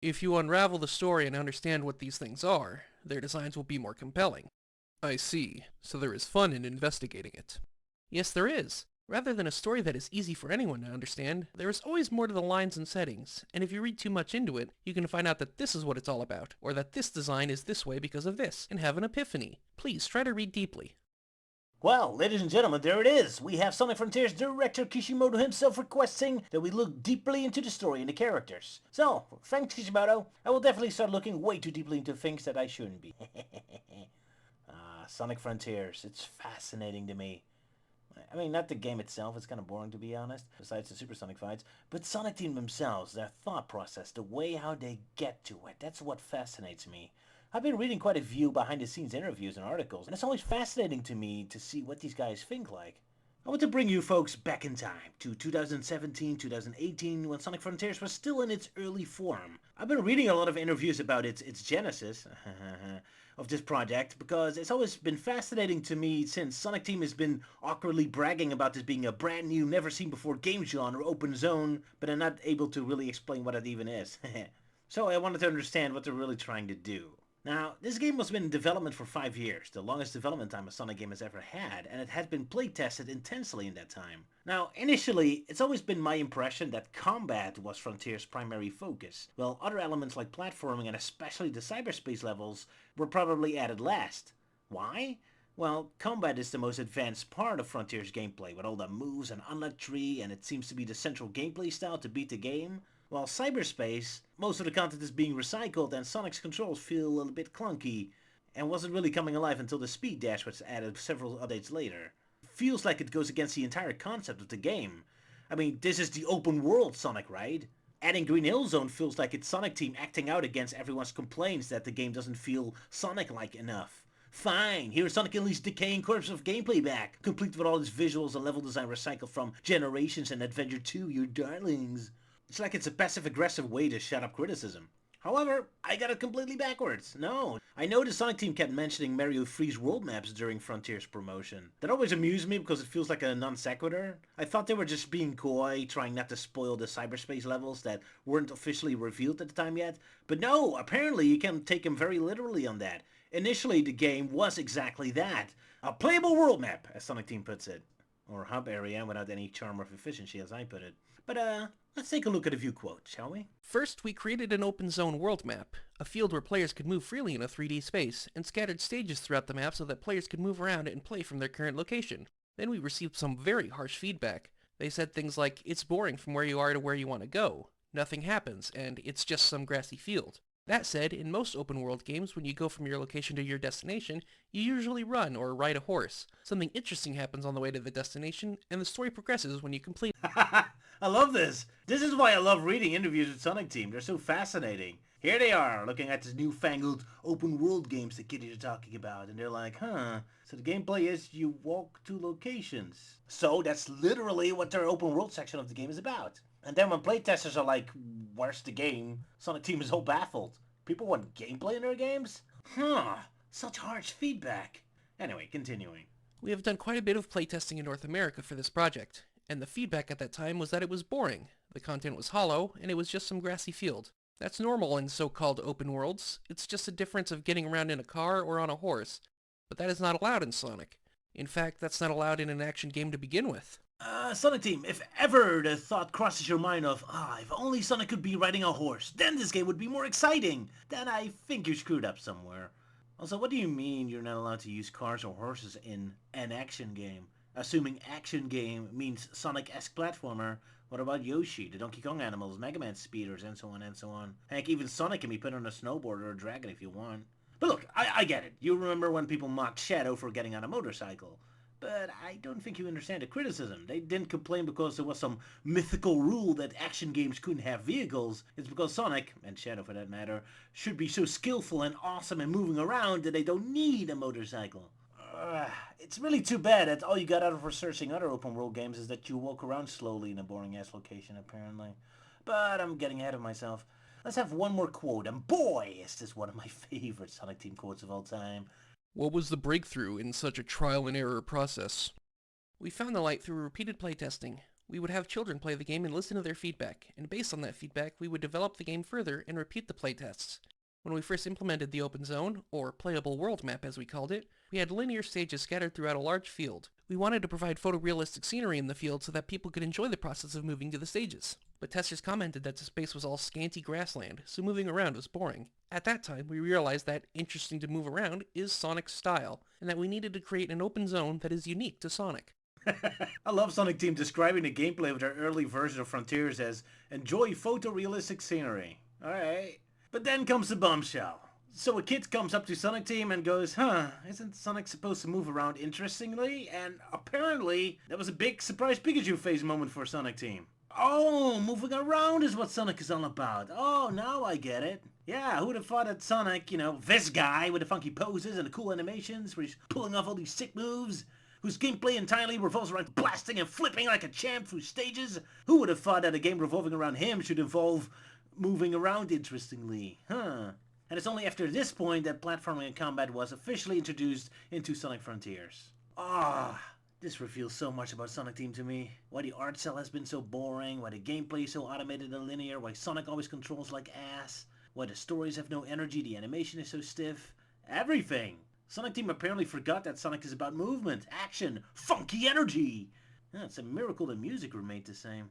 If you unravel the story and understand what these things are, their designs will be more compelling. I see. So there is fun in investigating it. Yes, there is. Rather than a story that is easy for anyone to understand, there is always more to the lines and settings, and if you read too much into it, you can find out that this is what it's all about, or that this design is this way because of this, and have an epiphany. Please try to read deeply. Well, ladies and gentlemen, there it is. We have Sonic Frontiers director Kishimoto himself requesting that we look deeply into the story and the characters. So, thanks Kishimoto. I will definitely start looking way too deeply into things that I shouldn't be. Sonic Frontiers. It's fascinating to me. I mean, not the game itself, it's kind of boring to be honest, besides the Supersonic fights, but Sonic Team themselves, their thought process, the way how they get to it, that's what fascinates me. I've been reading quite a few behind-the-scenes interviews and articles, and it's always fascinating to me to see what these guys think like. I want to bring you folks back in time, to 2017, 2018, when Sonic Frontiers was still in its early form. I've been reading a lot of interviews about its genesis of this project, because it's always been fascinating to me since Sonic Team has been awkwardly bragging about this being a brand new, never-seen-before game genre, open zone, but I'm not able to really explain what it even is. So I wanted to understand what they're really trying to do. Now, this game has been in development for 5 years, the longest development time a Sonic game has ever had, and it has been play-tested intensely in that time. Now, initially, it's always been my impression that combat was Frontier's primary focus, while other elements like platforming and especially the cyberspace levels were probably added last. Why? Well, combat is the most advanced part of Frontier's gameplay, with all the moves and unlock tree, and it seems to be the central gameplay style to beat the game. While Cyberspace, most of the content is being recycled and Sonic's controls feel a little bit clunky and wasn't really coming alive until the speed dash was added several updates later. Feels like it goes against the entire concept of the game. I mean, this is the open world Sonic, right? Adding Green Hill Zone feels like it's Sonic Team acting out against everyone's complaints that the game doesn't feel Sonic-like enough. Fine, here's Sonic Unleashed's decaying corpse of gameplay back, complete with all its visuals and level design recycled from Generations and Adventure 2, your darlings. It's like it's a passive-aggressive way to shut up criticism. However, I got it completely backwards. No, I know the Sonic Team kept mentioning Mario 3's world maps during Frontier's promotion. That always amused me because it feels like a non sequitur. I thought they were just being coy, trying not to spoil the cyberspace levels that weren't officially revealed at the time yet. But no, apparently you can take them very literally on that. Initially, the game was exactly that. A playable world map, as Sonic Team puts it. Or hub area without any charm or efficiency, as I put it. But, let's take a look at a few quotes, shall we? First, we created an open zone world map, a field where players could move freely in a 3D space, and scattered stages throughout the map so that players could move around and play from their current location. Then we received some very harsh feedback. They said things like, it's boring from where you are to where you want to go, nothing happens, and it's just some grassy field. That said, in most open world games, when you go from your location to your destination, you usually run or ride a horse. Something interesting happens on the way to the destination, and the story progresses when you complete. I love this. This is why I love reading interviews with Sonic Team. They're so fascinating. Here they are, looking at this newfangled open world games that kiddies are talking about, and they're like, huh, so the gameplay is you walk to locations. So that's literally what their open world section of the game is about. And then when playtesters are like, where's the game? Sonic Team is all baffled. People want gameplay in their games? Huh, such harsh feedback. Anyway, continuing. We have done quite a bit of playtesting in North America for this project, and the feedback at that time was that it was boring. The content was hollow, and it was just some grassy field. That's normal in so-called open worlds. It's just a difference of getting around in a car or on a horse. But that is not allowed in Sonic. In fact, that's not allowed in an action game to begin with. Sonic Team, if ever the thought crosses your mind of, if only Sonic could be riding a horse, then this game would be more exciting, then I think you're screwed up somewhere. Also, what do you mean you're not allowed to use cars or horses in an action game? Assuming action game means Sonic-esque platformer, what about Yoshi, the Donkey Kong animals, Mega Man speeders, and so on and so on? Heck, even Sonic can be put on a snowboard or a dragon if you want. But look, I get it. You remember when people mocked Shadow for getting on a motorcycle. But I don't think you understand the criticism. They didn't complain because there was some mythical rule that action games couldn't have vehicles. It's because Sonic, and Shadow for that matter, should be so skillful and awesome and moving around that they don't need a motorcycle. It's really too bad that all you got out of researching other open world games is that you walk around slowly in a boring ass location apparently. But I'm getting ahead of myself. Let's have one more quote, and boy is this one of my favorite Sonic Team quotes of all time. What was the breakthrough in such a trial and error process? We found the light through repeated playtesting. We would have children play the game and listen to their feedback, and based on that feedback, we would develop the game further and repeat the playtests. When we first implemented the open zone, or playable world map as we called it, we had linear stages scattered throughout a large field. We wanted to provide photorealistic scenery in the field so that people could enjoy the process of moving to the stages. But testers commented that the space was all scanty grassland, so moving around was boring. At that time, we realized that interesting to move around is Sonic's style, and that we needed to create an open zone that is unique to Sonic. I love Sonic Team describing the gameplay of their early version of Frontiers as enjoy photorealistic scenery. Alright. But then comes the bombshell. So a kid comes up to Sonic Team and goes, isn't Sonic supposed to move around interestingly? And apparently, that was a big surprise Pikachu face moment for Sonic Team. Oh, moving around is what Sonic is all about. Oh, now I get it. Yeah, who would have thought that Sonic, this guy with the funky poses and the cool animations where he's pulling off all these sick moves, whose gameplay entirely revolves around blasting and flipping like a champ through stages? Who would have thought that a game revolving around him should involve moving around interestingly? And it's only after this point that platforming and combat was officially introduced into Sonic Frontiers. This reveals so much about Sonic Team to me. Why the art cell has been so boring, why the gameplay is so automated and linear, why Sonic always controls like ass, why the stories have no energy, the animation is so stiff. Everything! Sonic Team apparently forgot that Sonic is about movement, action, funky energy! It's a miracle the music remained the same.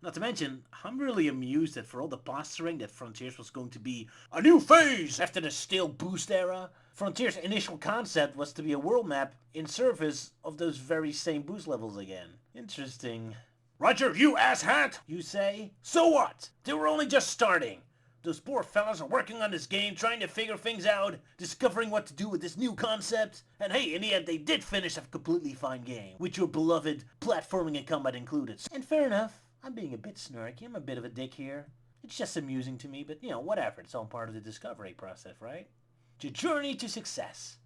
Not to mention, I'm really amused that for all the posturing that Frontiers was going to be a new phase after the stale boost era, Frontiers' initial concept was to be a world map in service of those very same boost levels again. Interesting. Roger, you asshat, you say? So what? They were only just starting. Those poor fellas are working on this game, trying to figure things out, discovering what to do with this new concept. And hey, in the end, they did finish a completely fine game, with your beloved platforming and combat included. And fair enough. I'm being a bit snarky. I'm a bit of a dick here. It's just amusing to me, but whatever. It's all part of the discovery process, right? Your journey to success.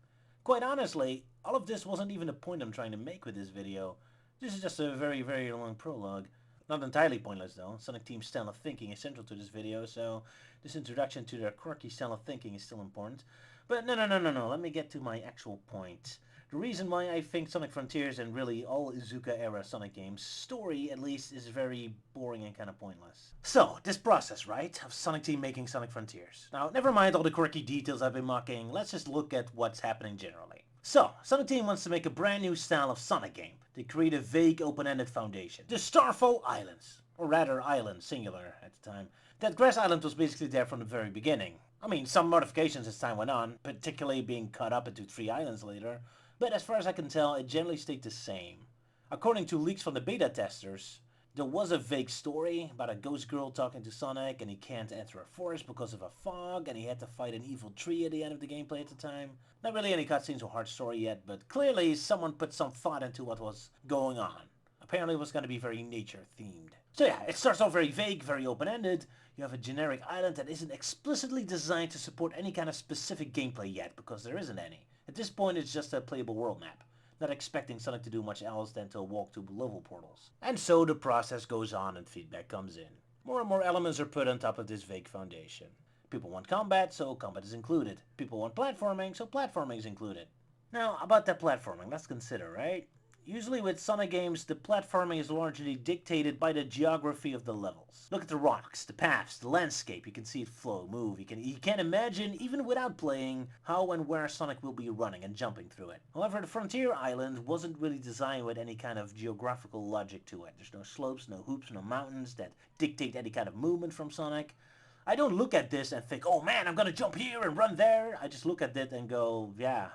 Quite honestly, all of this wasn't even the point I'm trying to make with this video. This is just a very, very long prologue. Not entirely pointless though. Sonic Team's style of thinking is central to this video, so this introduction to their quirky style of thinking is still important. But no. Let me get to my actual point. The reason why I think Sonic Frontiers and really all Izuka-era Sonic games, story at least, is very boring and kind of pointless. So, this process, right, of Sonic Team making Sonic Frontiers. Now, never mind all the quirky details I've been mocking, let's just look at what's happening generally. So, Sonic Team wants to make a brand new style of Sonic game. They create a vague, open-ended foundation. The Starfall Islands. Or rather, island, singular, at the time. That grass island was basically there from the very beginning. I mean, some modifications as time went on, particularly being cut up into 3 islands later. But as far as I can tell, it generally stayed the same. According to leaks from the beta testers, there was a vague story about a ghost girl talking to Sonic and he can't enter a forest because of a fog and he had to fight an evil tree at the end of the gameplay at the time. Not really any cutscenes or hard story yet, but clearly someone put some thought into what was going on. Apparently it was going to be very nature themed. So yeah, it starts off very vague, very open-ended. You have a generic island that isn't explicitly designed to support any kind of specific gameplay yet, because there isn't any. At this point, it's just a playable world map, not expecting Sonic to do much else than to walk to level portals. And so the process goes on and feedback comes in. More and more elements are put on top of this vague foundation. People want combat, so combat is included. People want platforming, so platforming is included. Now, about that platforming, let's consider, right? Usually with Sonic games, the platforming is largely dictated by the geography of the levels. Look at the rocks, the paths, the landscape. You can see it flow, move. You can't imagine, even without playing, how and where Sonic will be running and jumping through it. However, the Frontier Island wasn't really designed with any kind of geographical logic to it. There's no slopes, no hoops, no mountains that dictate any kind of movement from Sonic. I don't look at this and think, oh man, I'm gonna jump here and run there. I just look at it and go, yeah,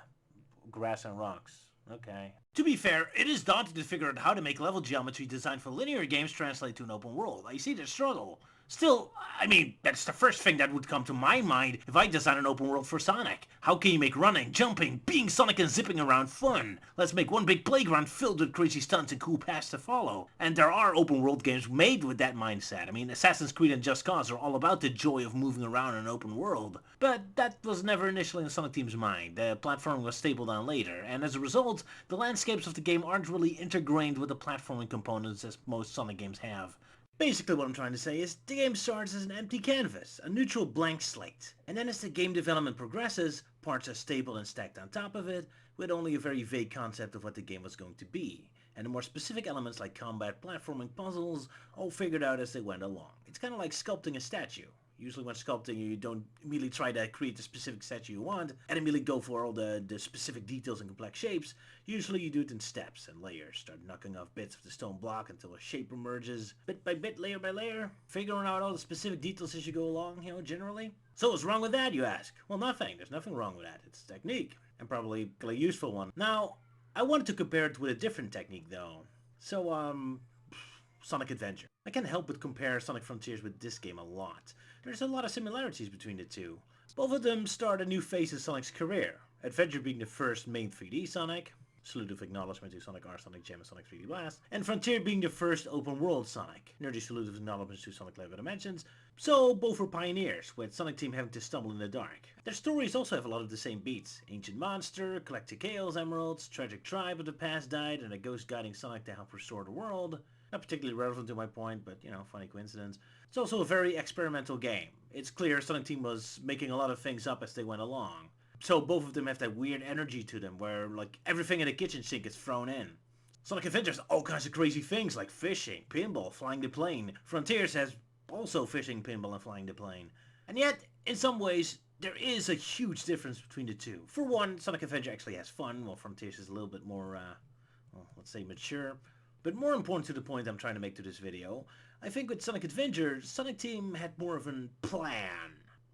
grass and rocks. Okay. To be fair, it is daunting to figure out how to make level geometry designed for linear games translate to an open world. I see the struggle. Still, I mean, that's the first thing that would come to my mind if I design an open world for Sonic. How can you make running, jumping, being Sonic and zipping around fun? Let's make one big playground filled with crazy stunts and cool paths to follow. And there are open world games made with that mindset. I mean, Assassin's Creed and Just Cause are all about the joy of moving around in an open world. But that was never initially in Sonic Team's mind. The platforming was stapled on later, and as a result, the landscapes of the game aren't really integrated with the platforming components as most Sonic games have. Basically what I'm trying to say is, the game starts as an empty canvas, a neutral blank slate, and then as the game development progresses, parts are stapled and stacked on top of it, with only a very vague concept of what the game was going to be. and the more specific elements like combat, platforming, puzzles, all figured out as they went along. It's kind of like sculpting a statue. Usually when sculpting, you don't immediately try to create the specific statue you want and immediately go for all the specific details and complex shapes. Usually you do it in steps and layers. Start knocking off bits of the stone block until a shape emerges, bit by bit, layer by layer, figuring out all the specific details as you go along, generally. So what's wrong with that, you ask? Well, nothing. There's nothing wrong with that. It's a technique, and probably a useful one. Now, I wanted to compare it with a different technique, though. So, Sonic Adventure. I can't help but compare Sonic Frontiers with this game a lot. There's a lot of similarities between the two. Both of them start a new phase in Sonic's career. Adventure being the first main 3D Sonic, salute of acknowledgement to Sonic R, Sonic Gem, and Sonic 3D Blast, and Frontier being the first open world Sonic. Nerdy salute of acknowledgement to Sonic Lego Dimensions. So both were pioneers, with Sonic Team having to stumble in the dark. Their stories also have a lot of the same beats. Ancient monster, collecting Chaos Emeralds, tragic tribe of the past died, and a ghost guiding Sonic to help restore the world. Not particularly relevant to my point, but, funny coincidence. It's also a very experimental game. It's clear Sonic Team was making a lot of things up as they went along. So both of them have that weird energy to them, where, everything in the kitchen sink is thrown in. Sonic Adventure has all kinds of crazy things, like fishing, pinball, flying the plane. Frontiers has also fishing, pinball, and flying the plane. And yet, in some ways, there is a huge difference between the two. For one, Sonic Adventure actually has fun, while Frontiers is a little bit more, let's say mature. But more important to the point I'm trying to make to this video, I think with Sonic Adventure, Sonic Team had more of a plan.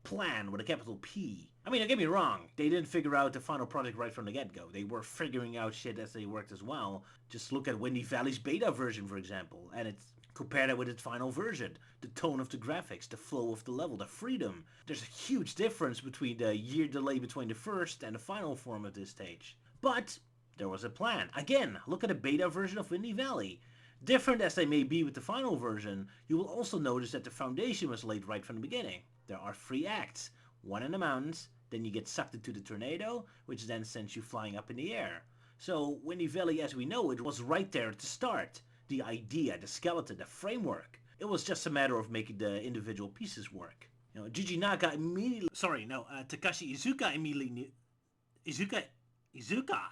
Plan with a capital P. I mean, don't get me wrong, they didn't figure out the final product right from the get-go. They were figuring out shit as they worked as well. Just look at Windy Valley's beta version, for example, and compare that with its final version. The tone of the graphics, the flow of the level, the freedom. There's a huge difference between the year delay between the first and the final form of this stage. But there was a plan. Again, look at the beta version of Windy Valley. Different as they may be with the final version, you will also notice that the foundation was laid right from the beginning. There are 3 acts. One in the mountains, then you get sucked into the tornado, which then sends you flying up in the air. So Windy Valley as we know it was right there at the start. The idea, the skeleton, the framework. It was just a matter of making the individual pieces work. Takashi Iizuka immediately knew... Iizuka?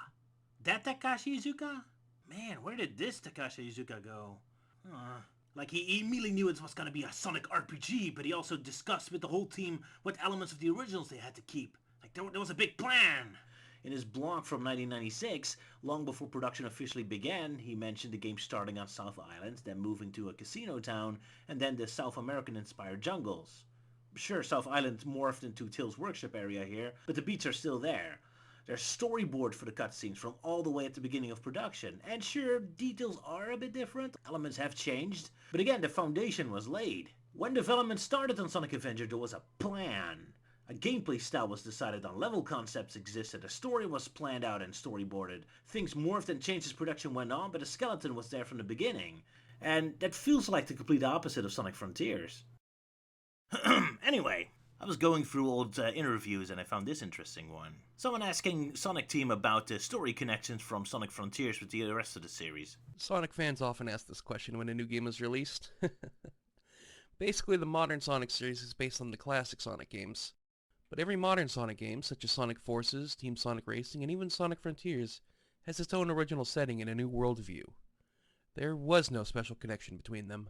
That Takashi Iizuka? Man, where did this Takashi Iizuka go? He immediately knew it was going to be a Sonic RPG, but he also discussed with the whole team what elements of the originals they had to keep. There was a big plan. In his blog from 1996, long before production officially began, he mentioned the game starting on South Island, then moving to a casino town, and then the South American-inspired jungles. Sure, South Island morphed into Tails' workshop area here, but the beats are still there. There's storyboard for the cutscenes from all the way at the beginning of production. And sure, details are a bit different, elements have changed, but again, the foundation was laid. When development started on Sonic Adventure, there was a plan. A gameplay style was decided on, level concepts existed, a story was planned out and storyboarded. Things morphed and changed as production went on, but the skeleton was there from the beginning. And that feels like the complete opposite of Sonic Frontiers. Anyway, I was going through old interviews and I found this interesting one. Someone asking Sonic Team about the story connections from Sonic Frontiers with the rest of the series. Sonic fans often ask this question when a new game is released. Basically, the modern Sonic series is based on the classic Sonic games. But every modern Sonic game, such as Sonic Forces, Team Sonic Racing, and even Sonic Frontiers, has its own original setting and a new worldview. There was no special connection between them.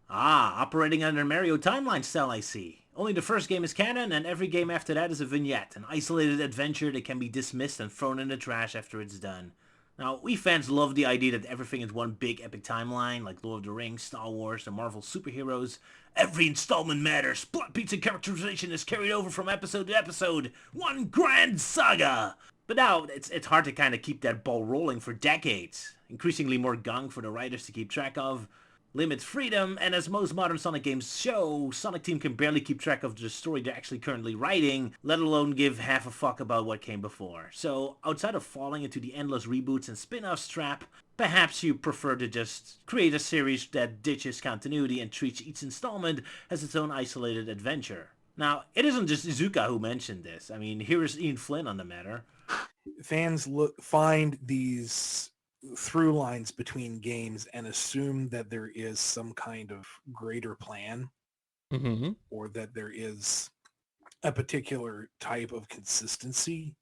Operating under Mario timeline style, I see. Only the first game is canon, and every game after that is a vignette, an isolated adventure that can be dismissed and thrown in the trash after it's done. Now, we fans love the idea that everything is one big epic timeline, like Lord of the Rings, Star Wars, the Marvel superheroes. Every installment matters, plot beats and characterization is carried over from episode to episode. One grand saga! But now, it's hard to kind of keep that ball rolling for decades. Increasingly more gunk for the writers to keep track of. Limits freedom, and as most modern Sonic games show, Sonic Team can barely keep track of the story they're actually currently writing, let alone give half a fuck about what came before. So, outside of falling into the endless reboots and spin-offs trap, perhaps you prefer to just create a series that ditches continuity and treats each installment as its own isolated adventure. Now, it isn't just Iizuka who mentioned this. I mean, here is Ian Flynn on the matter. Fans find these through lines between games and assume that there is some kind of greater plan, or that there is a particular type of consistency,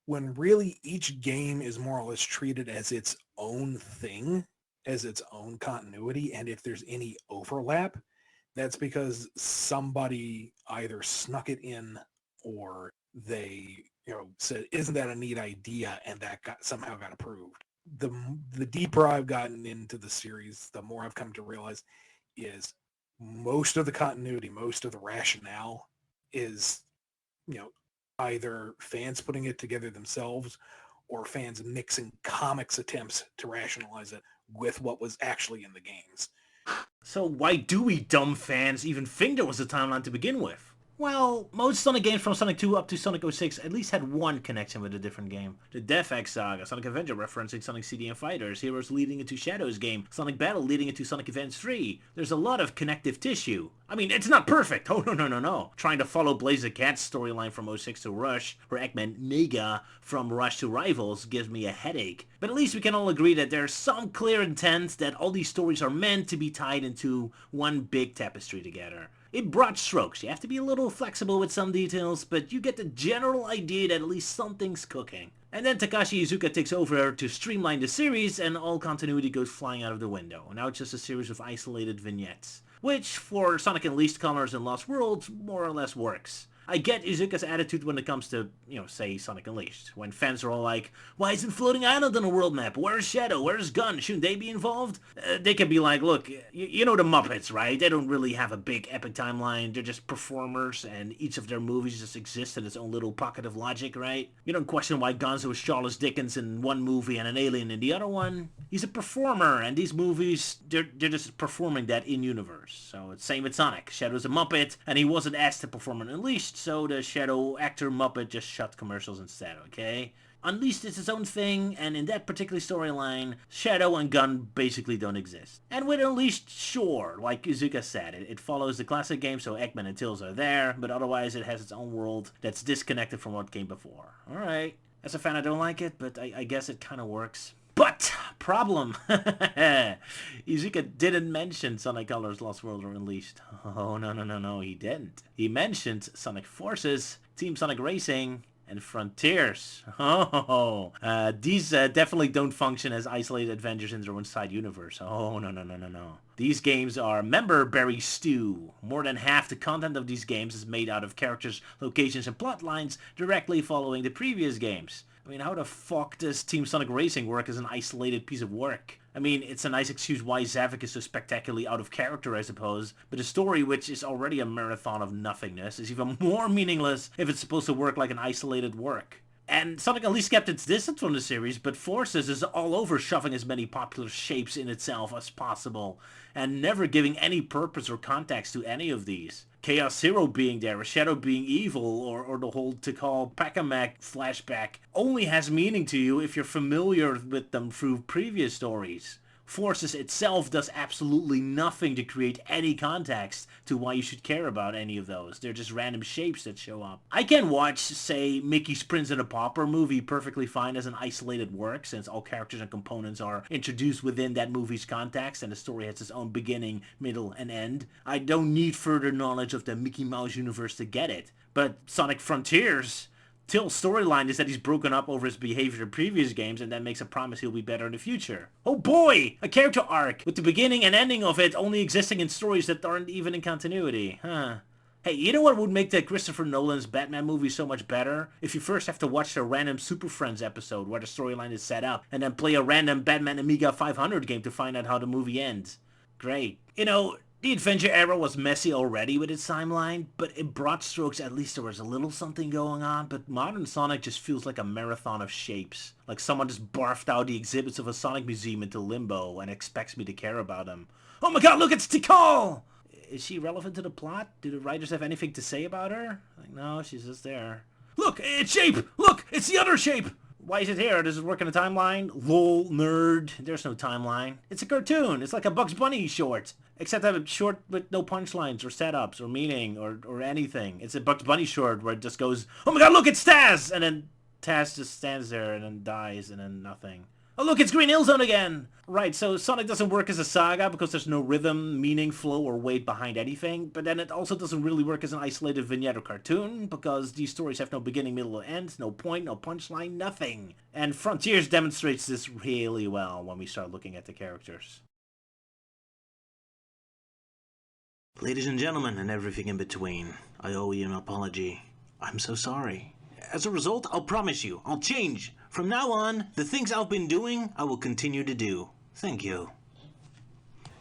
when really each game is more or less treated as its own thing. as its own continuity, and if there's any overlap, that's because somebody either snuck it in or they, said, "Isn't that a neat idea?" and that somehow got approved. The deeper I've gotten into the series, the more I've come to realize is most of the continuity, most of the rationale is, either fans putting it together themselves or fans mixing comics attempts to rationalize it with what was actually in the games. So why do we dumb fans even think there was a timeline to begin with? Well, most Sonic games from Sonic 2 up to Sonic 06 at least had one connection with a different game. The Death Egg Saga, Sonic Adventure referencing Sonic CD and Fighters, Heroes leading into Shadows game, Sonic Battle leading into Sonic Advance 3. There's a lot of connective tissue. I mean, it's not perfect. Oh, no. Trying to follow Blaze the Cat's storyline from 06 to Rush, or Eggman Mega from Rush to Rivals gives me a headache. But at least we can all agree that there's some clear intent that all these stories are meant to be tied into one big tapestry together. In broad strokes, you have to be a little flexible with some details, but you get the general idea that at least something's cooking. And then Takashi Iizuka takes over to streamline the series, and all continuity goes flying out of the window. Now it's just a series of isolated vignettes, which, for Sonic Unleashed, Colors, and Lost Worlds, more or less works. I get Iizuka's attitude when it comes to, say, Sonic Unleashed. When fans are all like, "Why isn't Floating Island on a world map? Where's Shadow? Where's Gun? Shouldn't they be involved?" They can be like, "Look, you know the Muppets, right? They don't really have a big epic timeline. They're just performers, and each of their movies just exists in its own little pocket of logic, right? You don't question why Gonzo is Charles Dickens in one movie and an alien in the other one. He's a performer, and these movies, they're just performing that in-universe. So it's same with Sonic. Shadow's a Muppet, and he wasn't asked to perform in Unleashed, so the Shadow actor Muppet just shot commercials instead, okay? Unleashed is its own thing, and in that particular storyline, Shadow and Gun basically don't exist. And with Unleashed, sure, like Iizuka said, it follows the classic game, so Eggman and Tails are there, but otherwise it has its own world that's disconnected from what came before. Alright. As a fan, I don't like it, but I guess it kind of works. But, problem, Iizuka didn't mention Sonic Colors, Lost World, or Unleashed. Oh, no, he didn't. He mentioned Sonic Forces, Team Sonic Racing, and Frontiers. These definitely don't function as isolated adventures in their own side universe. Oh, no. These games are member-berry stew. More than half the content of these games is made out of characters, locations, and plot lines directly following the previous games. I mean, how the fuck does Team Sonic Racing work as an isolated piece of work? I mean, it's a nice excuse why Zavik is so spectacularly out of character, I suppose, but a story which is already a marathon of nothingness is even more meaningless if it's supposed to work like an isolated work. And Sonic at least kept its distance from the series, but Forces is all over shoving as many popular shapes in itself as possible, and never giving any purpose or context to any of these. Chaos Zero being there, a Shadow being evil, or the whole Tikal Pakamak flashback only has meaning to you if you're familiar with them through previous stories. Forces itself does absolutely nothing to create any context to why you should care about any of those. They're just random shapes that show up. I can watch, say, Mickey's Prince and the Pauper movie perfectly fine as an isolated work, since all characters and components are introduced within that movie's context and the story has its own beginning, middle, and end. I don't need further knowledge of the Mickey Mouse universe to get it. But Sonic Frontiers... Till's storyline is that he's broken up over his behavior in previous games and then makes a promise he'll be better in the future. Oh boy! A character arc, with the beginning and ending of it only existing in stories that aren't even in continuity. Hey, you know what would make the Christopher Nolan's Batman movie so much better? If you first have to watch the random Super Friends episode where the storyline is set up, and then play a random Batman Amiga 500 game to find out how the movie ends. Great. The Adventure era was messy already with its timeline, but in broad strokes at least there was a little something going on, but modern Sonic just feels like a marathon of shapes. Like someone just barfed out the exhibits of a Sonic museum into limbo and expects me to care about them. Oh my god, look, it's Tikal! Is she relevant to the plot? Do the writers have anything to say about her? Like, no, she's just there. Look, it's Shape! Look, it's the other Shape! Why is it here? Does it work in a timeline? Lol, nerd. There's no timeline. It's a cartoon. It's like a Bugs Bunny short. Except that it's short with no punchlines or setups or meaning or anything. It's a Bugs Bunny short where it just goes, oh my god, look, it's Taz! And then Taz just stands there and then dies and then nothing. Oh look, it's Green Hill Zone again! Right, so Sonic doesn't work as a saga because there's no rhythm, meaning, flow, or weight behind anything, but then it also doesn't really work as an isolated vignette or cartoon because these stories have no beginning, middle, or end, no point, no punchline, nothing. And Frontiers demonstrates this really well when we start looking at the characters. Ladies and gentlemen, and everything in between, I owe you an apology. I'm so sorry. As a result, I'll promise you, I'll change. From now on, the things I've been doing, I will continue to do. Thank you.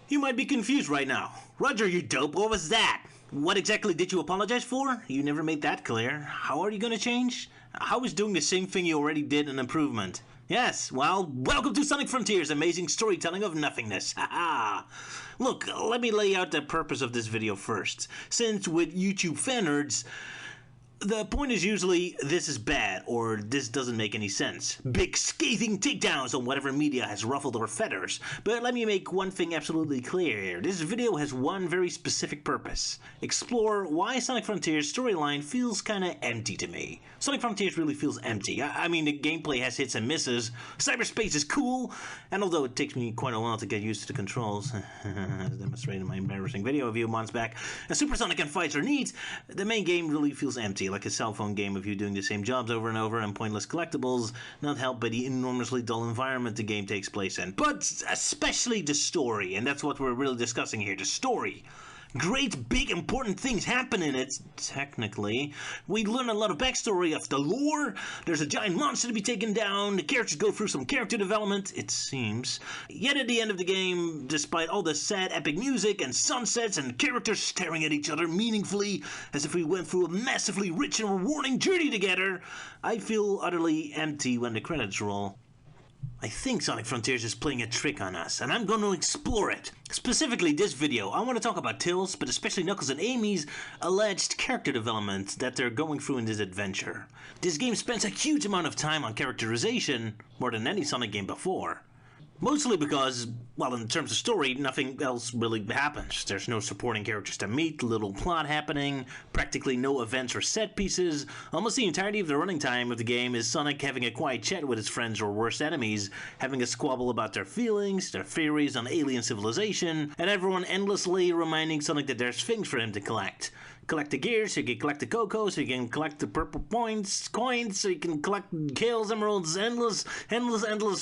You might be confused right now. Roger, you dope, what was that? What exactly did you apologize for? You never made that clear. How are you gonna change? How is doing the same thing you already did an improvement? Yes, well, welcome to Sonic Frontiers, amazing storytelling of nothingness. Haha. Look, let me lay out the purpose of this video first. Since with YouTube fan nerds, the point is usually this is bad or this doesn't make any sense. Big scathing takedowns on whatever media has ruffled our feathers. But let me make one thing absolutely clear here. This video has one very specific purpose. Explore why Sonic Frontiers storyline feels kinda empty to me. Sonic Frontiers really feels empty. I mean, the gameplay has hits and misses. Cyberspace is cool, and although it takes me quite a while to get used to the controls, as demonstrated in my embarrassing video a few months back, and Supersonic and fights are neat, the main game really feels empty, like a cell phone game of you doing the same jobs over and over and pointless collectibles, not helped by the enormously dull environment the game takes place in. But especially the story, and that's what we're really discussing here, the story. Great, big, important things happen in it, technically. We learn a lot of backstory of the lore. There's a giant monster to be taken down. The characters go through some character development, it seems. Yet at the end of the game, despite all the sad, epic music and sunsets and characters staring at each other meaningfully, as if we went through a massively rich and rewarding journey together, I feel utterly empty when the credits roll. I think Sonic Frontiers is playing a trick on us, and I'm going to explore it. Specifically this video, I want to talk about Tails, but especially Knuckles and Amy's alleged character development that they're going through in this adventure. This game spends a huge amount of time on characterization, more than any Sonic game before. Mostly because, well, in terms of story, nothing else really happens. There's no supporting characters to meet, little plot happening, practically no events or set pieces. Almost the entirety of the running time of the game is Sonic having a quiet chat with his friends or worst enemies, having a squabble about their feelings, their theories on alien civilization, and everyone endlessly reminding Sonic that there's things for him to collect. Collect the gears, so you can collect the Coco, so you can collect the purple coins, so you can collect Kale's emeralds, endless,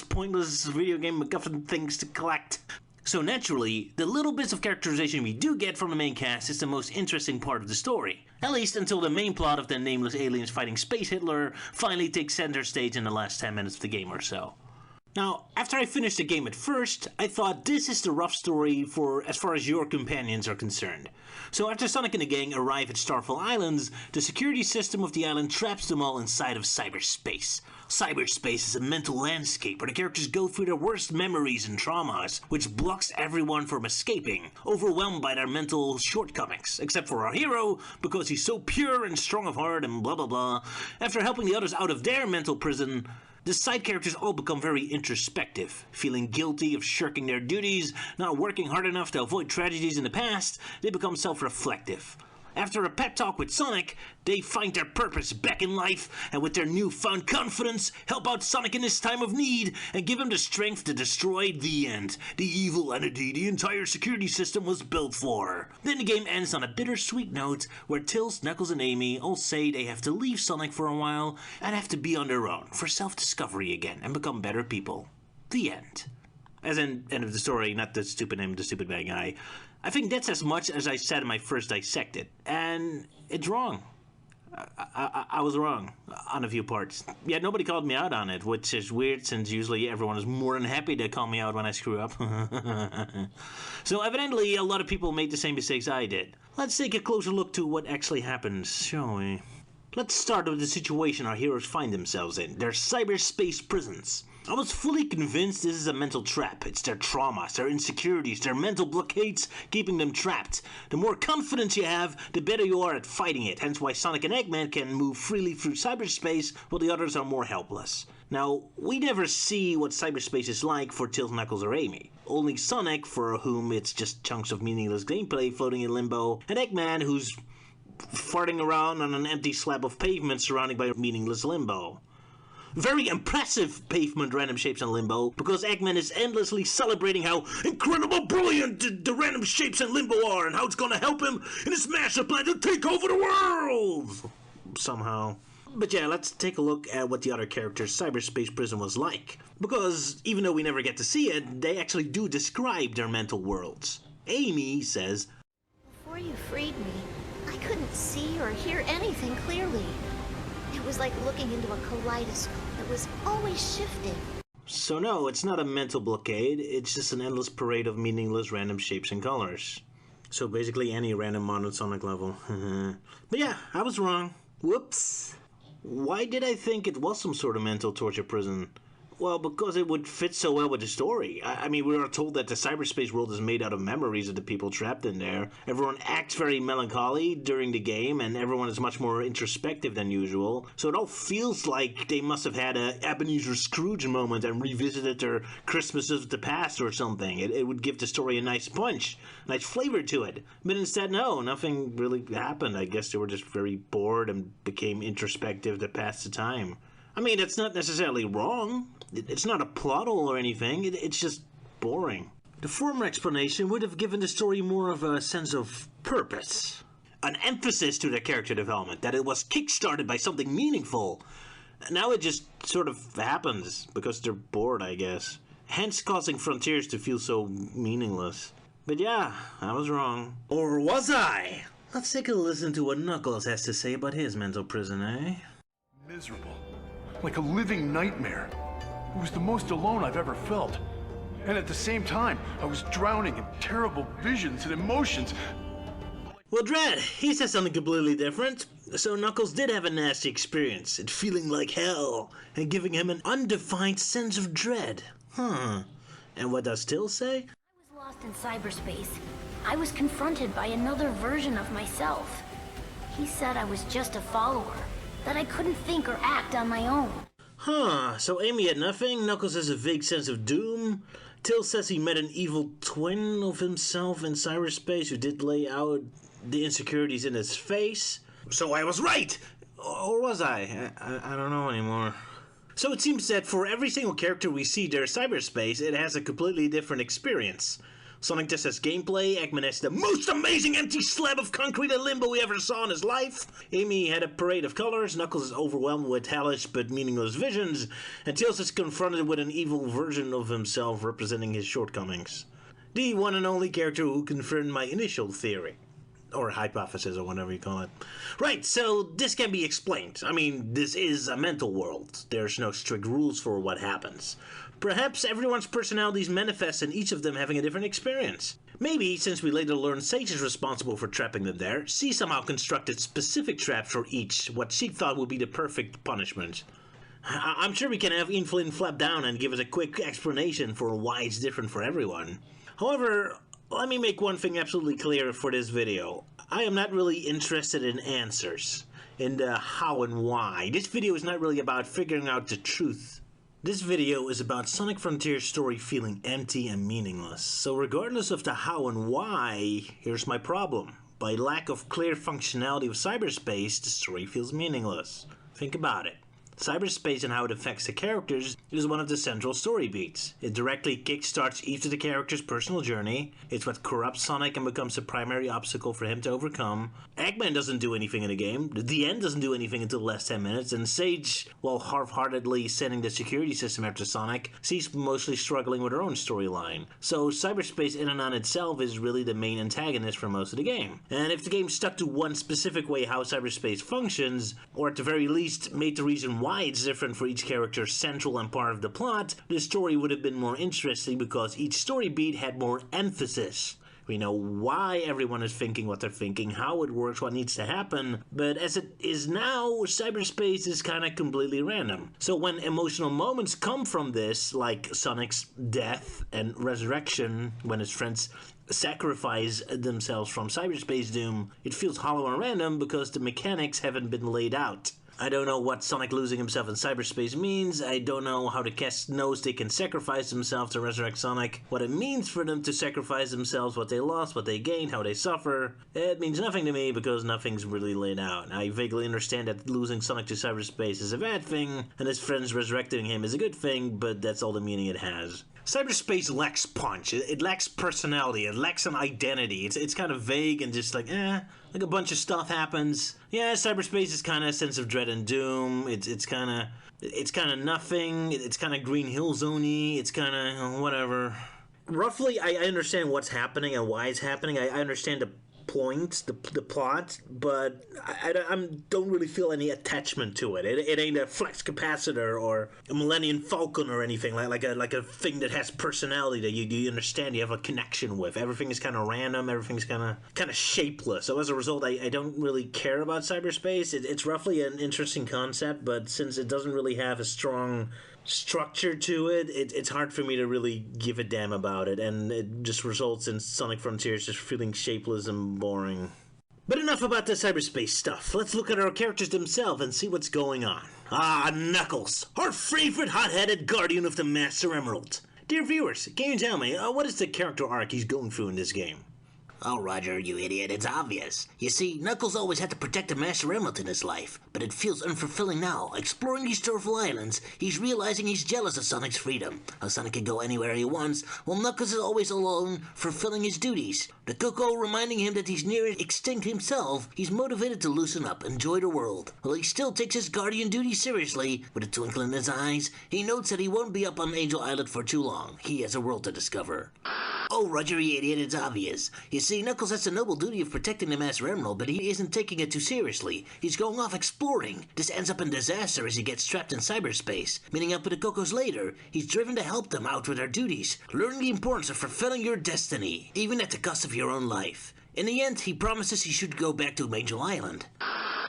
pointless video game MacGuffin things to collect. So naturally, the little bits of characterization we do get from the main cast is the most interesting part of the story. At least until the main plot of the nameless aliens fighting Space Hitler finally takes center stage in the last 10 minutes of the game or so. Now, after I finished the game at first, I thought this is the rough story for as far as your companions are concerned. So after Sonic and the gang arrive at Starfall Islands, the security system of the island traps them all inside of cyberspace. Cyberspace is a mental landscape where the characters go through their worst memories and traumas, which blocks everyone from escaping, overwhelmed by their mental shortcomings, except for our hero, because he's so pure and strong of heart and blah blah blah. After helping the others out of their mental prison, the side characters all become very introspective, feeling guilty of shirking their duties, not working hard enough to avoid tragedies in the past. They become self-reflective. After a pep talk with Sonic, they find their purpose back in life, and with their newfound confidence, help out Sonic in his time of need, and give him the strength to destroy the End, the evil entity the entire security system was built for. Then the game ends on a bittersweet note, where Tails, Knuckles, and Amy all say they have to leave Sonic for a while, and have to be on their own, for self-discovery again, and become better people. The end. As in, end of the story, not the stupid name, the stupid bad guy. I think that's as much as I said in my first Dissected, and it's wrong. I was wrong on a few parts. Yeah, nobody called me out on it, which is weird since usually everyone is more than happy to call me out when I screw up. So evidently a lot of people made the same mistakes I did. Let's take a closer look to what actually happens, shall we? Let's start with the situation our heroes find themselves in, their cyberspace prisons. I was fully convinced this is a mental trap. It's their traumas, their insecurities, their mental blockades keeping them trapped. The more confidence you have, the better you are at fighting it, hence why Sonic and Eggman can move freely through cyberspace while the others are more helpless. Now, we never see what cyberspace is like for Tails, Knuckles, or Amy. Only Sonic, for whom it's just chunks of meaningless gameplay floating in limbo, and Eggman, who's farting around on an empty slab of pavement surrounded by meaningless limbo. Very impressive pavement random shapes in Limbo, because Eggman is endlessly celebrating how incredible brilliant the random shapes in Limbo are, and how it's gonna help him in his master plan to take over the world! Somehow. But yeah, let's take a look at what the other characters' cyberspace prison was like. Because, even though we never get to see it, they actually do describe their mental worlds. Amy says, Before you freed me, I couldn't see or hear anything clearly. It was like looking into a kaleidoscope that was always shifting. So no, it's not a mental blockade, it's just an endless parade of meaningless random shapes and colors. So basically any random modern Sonic level. But yeah, I was wrong. Whoops. Why did I think it was some sort of mental torture prison? Well, because it would fit so well with the story. I mean, we are told that the cyberspace world is made out of memories of the people trapped in there. Everyone acts very melancholy during the game, and everyone is much more introspective than usual. So it all feels like they must have had a Ebenezer Scrooge moment and revisited their Christmases of the past or something. It would give the story a nice punch, a nice flavor to it. But instead, no, nothing really happened. I guess they were just very bored and became introspective to pass the time. I mean, it's not necessarily wrong. It's not a plot hole or anything. It's just boring. The former explanation would have given the story more of a sense of purpose. An emphasis to their character development, that it was kick-started by something meaningful. Now it just sort of happens, because they're bored, I guess. Hence causing Frontiers to feel so meaningless. But yeah, I was wrong. Or was I? Let's take a listen to what Knuckles has to say about his mental prison, eh? Miserable. Like a living nightmare. It was the most alone I've ever felt. And at the same time, I was drowning in terrible visions and emotions. Well, Dread, he says something completely different. So Knuckles did have a nasty experience, it feeling like hell, and giving him an undefined sense of dread. And what does Till say? I was lost in cyberspace. I was confronted by another version of myself. He said I was just a follower, that I couldn't think or act on my own. So Amy had nothing, Knuckles has a vague sense of doom. Till says he met an evil twin of himself in cyberspace who did lay out the insecurities in his face. So I was right! Or was I? I don't know anymore. So it seems that for every single character we see there in cyberspace, it has a completely different experience. Sonic just has gameplay, Eggman has the most amazing empty slab of concrete and limbo he ever saw in his life, Amy had a parade of colors, Knuckles is overwhelmed with hellish but meaningless visions, and Tails is confronted with an evil version of himself representing his shortcomings. The one and only character who confirmed my initial theory. Or hypothesis, or whatever you call it. Right, so this can be explained. I mean, this is a mental world. There's no strict rules for what happens. Perhaps everyone's personalities manifest in each of them having a different experience. Maybe, since we later learn Sage is responsible for trapping them there, she somehow constructed specific traps for each, what she thought would be the perfect punishment. I'm sure we can have Ian Flynn flap down and give us a quick explanation for why it's different for everyone. However, let me make one thing absolutely clear for this video. I am not really interested in answers, in the how and why. This video is not really about figuring out the truth. This video is about Sonic Frontier's story feeling empty and meaningless. So regardless of the how and why, here's my problem. By lack of clear functionality of cyberspace, the story feels meaningless. Think about it. Cyberspace and how it affects the characters is one of the central story beats. It directly kickstarts each of the characters' personal journey. It's what corrupts Sonic and becomes the primary obstacle for him to overcome. Eggman doesn't do anything in the game. The end doesn't do anything until the last 10 minutes. And Sage, while half-heartedly sending the security system after Sonic, she's mostly struggling with her own storyline. So cyberspace in and on itself is really the main antagonist for most of the game. And if the game stuck to one specific way how cyberspace functions, or at the very least made the reason why it's different for each character central and part of the plot, the story would have been more interesting because each story beat had more emphasis. We know why everyone is thinking what they're thinking, how it works, what needs to happen, but as it is now, cyberspace is kind of completely random. So when emotional moments come from this, like Sonic's death and resurrection, when his friends sacrifice themselves from cyberspace doom, it feels hollow and random because the mechanics haven't been laid out. I don't know what Sonic losing himself in cyberspace means. I don't know how the cast knows they can sacrifice themselves to resurrect Sonic. What it means for them to sacrifice themselves, what they lost, what they gained, how they suffer. It means nothing to me because nothing's really laid out. I vaguely understand that losing Sonic to cyberspace is a bad thing, and his friends resurrecting him is a good thing, but that's all the meaning it has. Cyberspace lacks punch, it lacks personality, it lacks an identity. It's kind of vague and just like a bunch of stuff happens. Yeah, cyberspace is kind of a sense of dread and doom. It's kind of nothing. It's kind of Green Hill Zone-y. It's kind of whatever. Roughly, I understand what's happening and why it's happening. I understand the point, the plot, but I don't really feel any attachment to it. It ain't a flux capacitor or a Millennium Falcon or anything like a thing that has personality that you understand, you have a connection with. Everything is kind of random. Everything's kind of shapeless. So as a result, I don't really care about cyberspace. It's roughly an interesting concept, but since it doesn't really have a strong structure to it, it's hard for me to really give a damn about it, and it just results in Sonic Frontiers just feeling shapeless and boring. But enough about the cyberspace stuff. Let's look at our characters themselves and see what's going on. Knuckles, our favorite hot-headed guardian of the Master Emerald. Dear viewers, can you tell me, what is the character arc he's going through in this game? Oh, Roger, you idiot, it's obvious. You see, Knuckles always had to protect the Master Emerald in his life, but it feels unfulfilling now. Exploring these Turful Islands, he's realizing he's jealous of Sonic's freedom. How Sonic can go anywhere he wants, while Knuckles is always alone, fulfilling his duties. The Coco reminding him that he's near extinct himself, he's motivated to loosen up, enjoy the world. While he still takes his guardian duty seriously, with a twinkle in his eyes, he notes that he won't be up on Angel Island for too long. He has a world to discover. Oh, Roger, you idiot, it's obvious. You see, Knuckles has the noble duty of protecting the Master Emerald, but he isn't taking it too seriously. He's going off exploring. This ends up in disaster as he gets trapped in cyberspace. Meeting up with the Cocos later, he's driven to help them out with their duties. Learn the importance of fulfilling your destiny, even at the cost of your own life. In the end, he promises he should go back to Angel Island.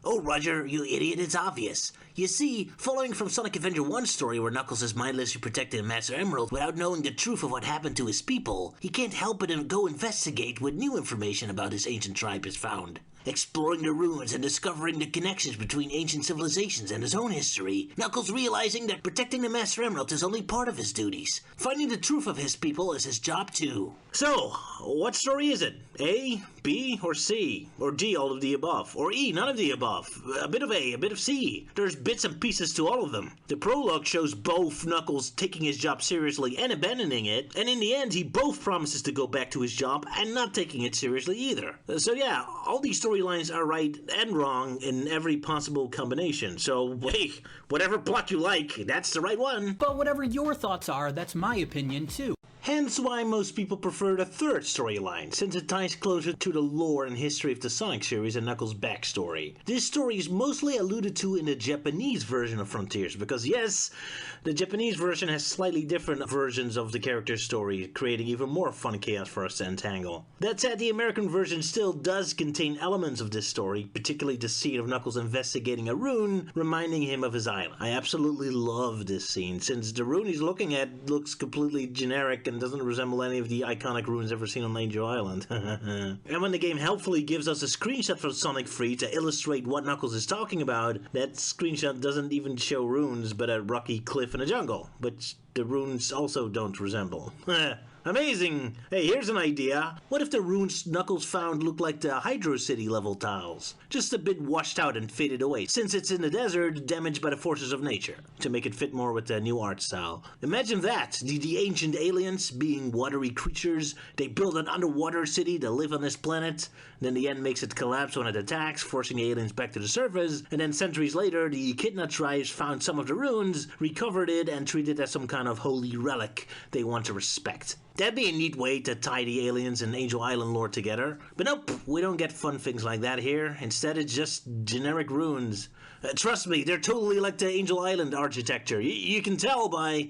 Oh, Roger, you idiot, it's obvious. You see, following from Sonic Adventure 1's story where Knuckles is mindlessly protecting Master Emerald without knowing the truth of what happened to his people, he can't help but go investigate when new information about his ancient tribe is found. Exploring the ruins and discovering the connections between ancient civilizations and his own history, Knuckles realizing that protecting the Master Emerald is only part of his duties. Finding the truth of his people is his job too. So, what story is it? A, B, or C? Or D, all of the above? Or E, none of the above? A bit of A, a bit of C. There's bits and pieces to all of them. The prologue shows both Knuckles taking his job seriously and abandoning it, and in the end he both promises to go back to his job and not taking it seriously either. So yeah, all these storylines are right and wrong in every possible combination. So, hey, whatever plot you like, that's the right one. But whatever your thoughts are, that's my opinion too. Hence why most people prefer the third storyline, since it ties closer to the lore and history of the Sonic series and Knuckles' backstory. This story is mostly alluded to in the Japanese version of Frontiers, because yes, the Japanese version has slightly different versions of the character's story, creating even more fun chaos for us to entangle. That said, the American version still does contain elements of this story, particularly the scene of Knuckles investigating a rune, reminding him of his island. I absolutely love this scene, since the rune he's looking at looks completely generic and doesn't resemble any of the iconic runes ever seen on Angel Island. And when the game helpfully gives us a screenshot from Sonic 3 to illustrate what Knuckles is talking about, that screenshot doesn't even show runes but a rocky cliff in a jungle, which the runes also don't resemble. Amazing! Hey, here's an idea. What if the runes Knuckles found look like the Hydro City level tiles? Just a bit washed out and faded away, since it's in the desert, damaged by the forces of nature, to make it fit more with the new art style. Imagine that, the ancient aliens, being watery creatures, they build an underwater city to live on this planet, then the end makes it collapse when it attacks, forcing the aliens back to the surface, and then centuries later, the Echidna tribes found some of the ruins, recovered it, and treated it as some kind of holy relic they want to respect. That'd be a neat way to tie the aliens and Angel Island lore together. But nope, we don't get fun things like that here. Instead, it's just generic runes. Trust me, they're totally like the Angel Island architecture. You can tell by...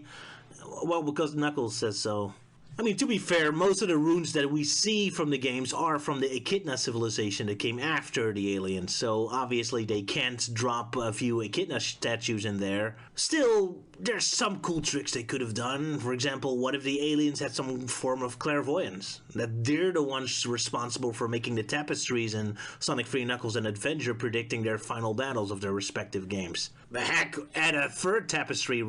well, because Knuckles says so. I mean, to be fair, most of the runes that we see from the games are from the Echidna civilization that came after the aliens, so obviously they can't drop a few Echidna statues in there. Still, there's some cool tricks they could have done. For example, what if the aliens had some form of clairvoyance? That they're the ones responsible for making the tapestries in Sonic 3 Knuckles and Adventure predicting their final battles of their respective games. Heck, add a third tapestry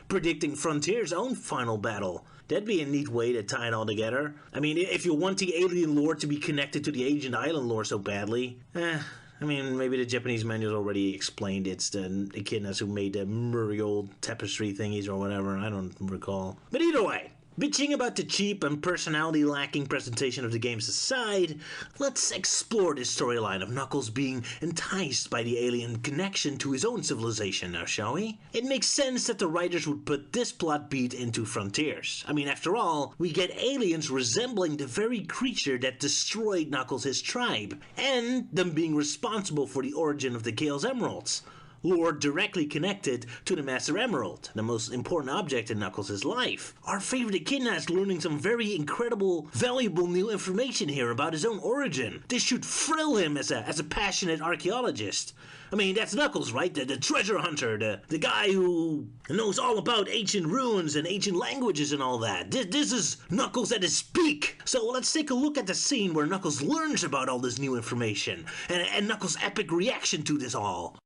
predicting Frontier's own final battle. That'd be a neat way to tie it all together. I mean, if you want the alien lore to be connected to the Ancient Island lore so badly, I mean, maybe the Japanese manual already explained it's the Echidnas who made the Muriel tapestry thingies or whatever, I don't recall. But either way, Bitching about the cheap and personality-lacking presentation of the games aside, let's explore the storyline of Knuckles being enticed by the alien connection to his own civilization now, shall we? It makes sense that the writers would put this plot beat into Frontiers. I mean, after all, we get aliens resembling the very creature that destroyed Knuckles' tribe, and them being responsible for the origin of the Chaos Emeralds. Lore directly connected to the Master Emerald, the most important object in Knuckles' life. Our favorite echidna is learning some very incredible, valuable new information here about his own origin. This should thrill him as a passionate archaeologist. I mean, that's Knuckles, right? The treasure hunter, the guy who knows all about ancient ruins and ancient languages and all that. This is Knuckles at his peak. So let's take a look at the scene where Knuckles learns about all this new information, and Knuckles' epic reaction to this all.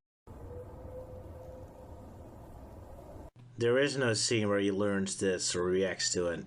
There is no scene where he learns this or reacts to it.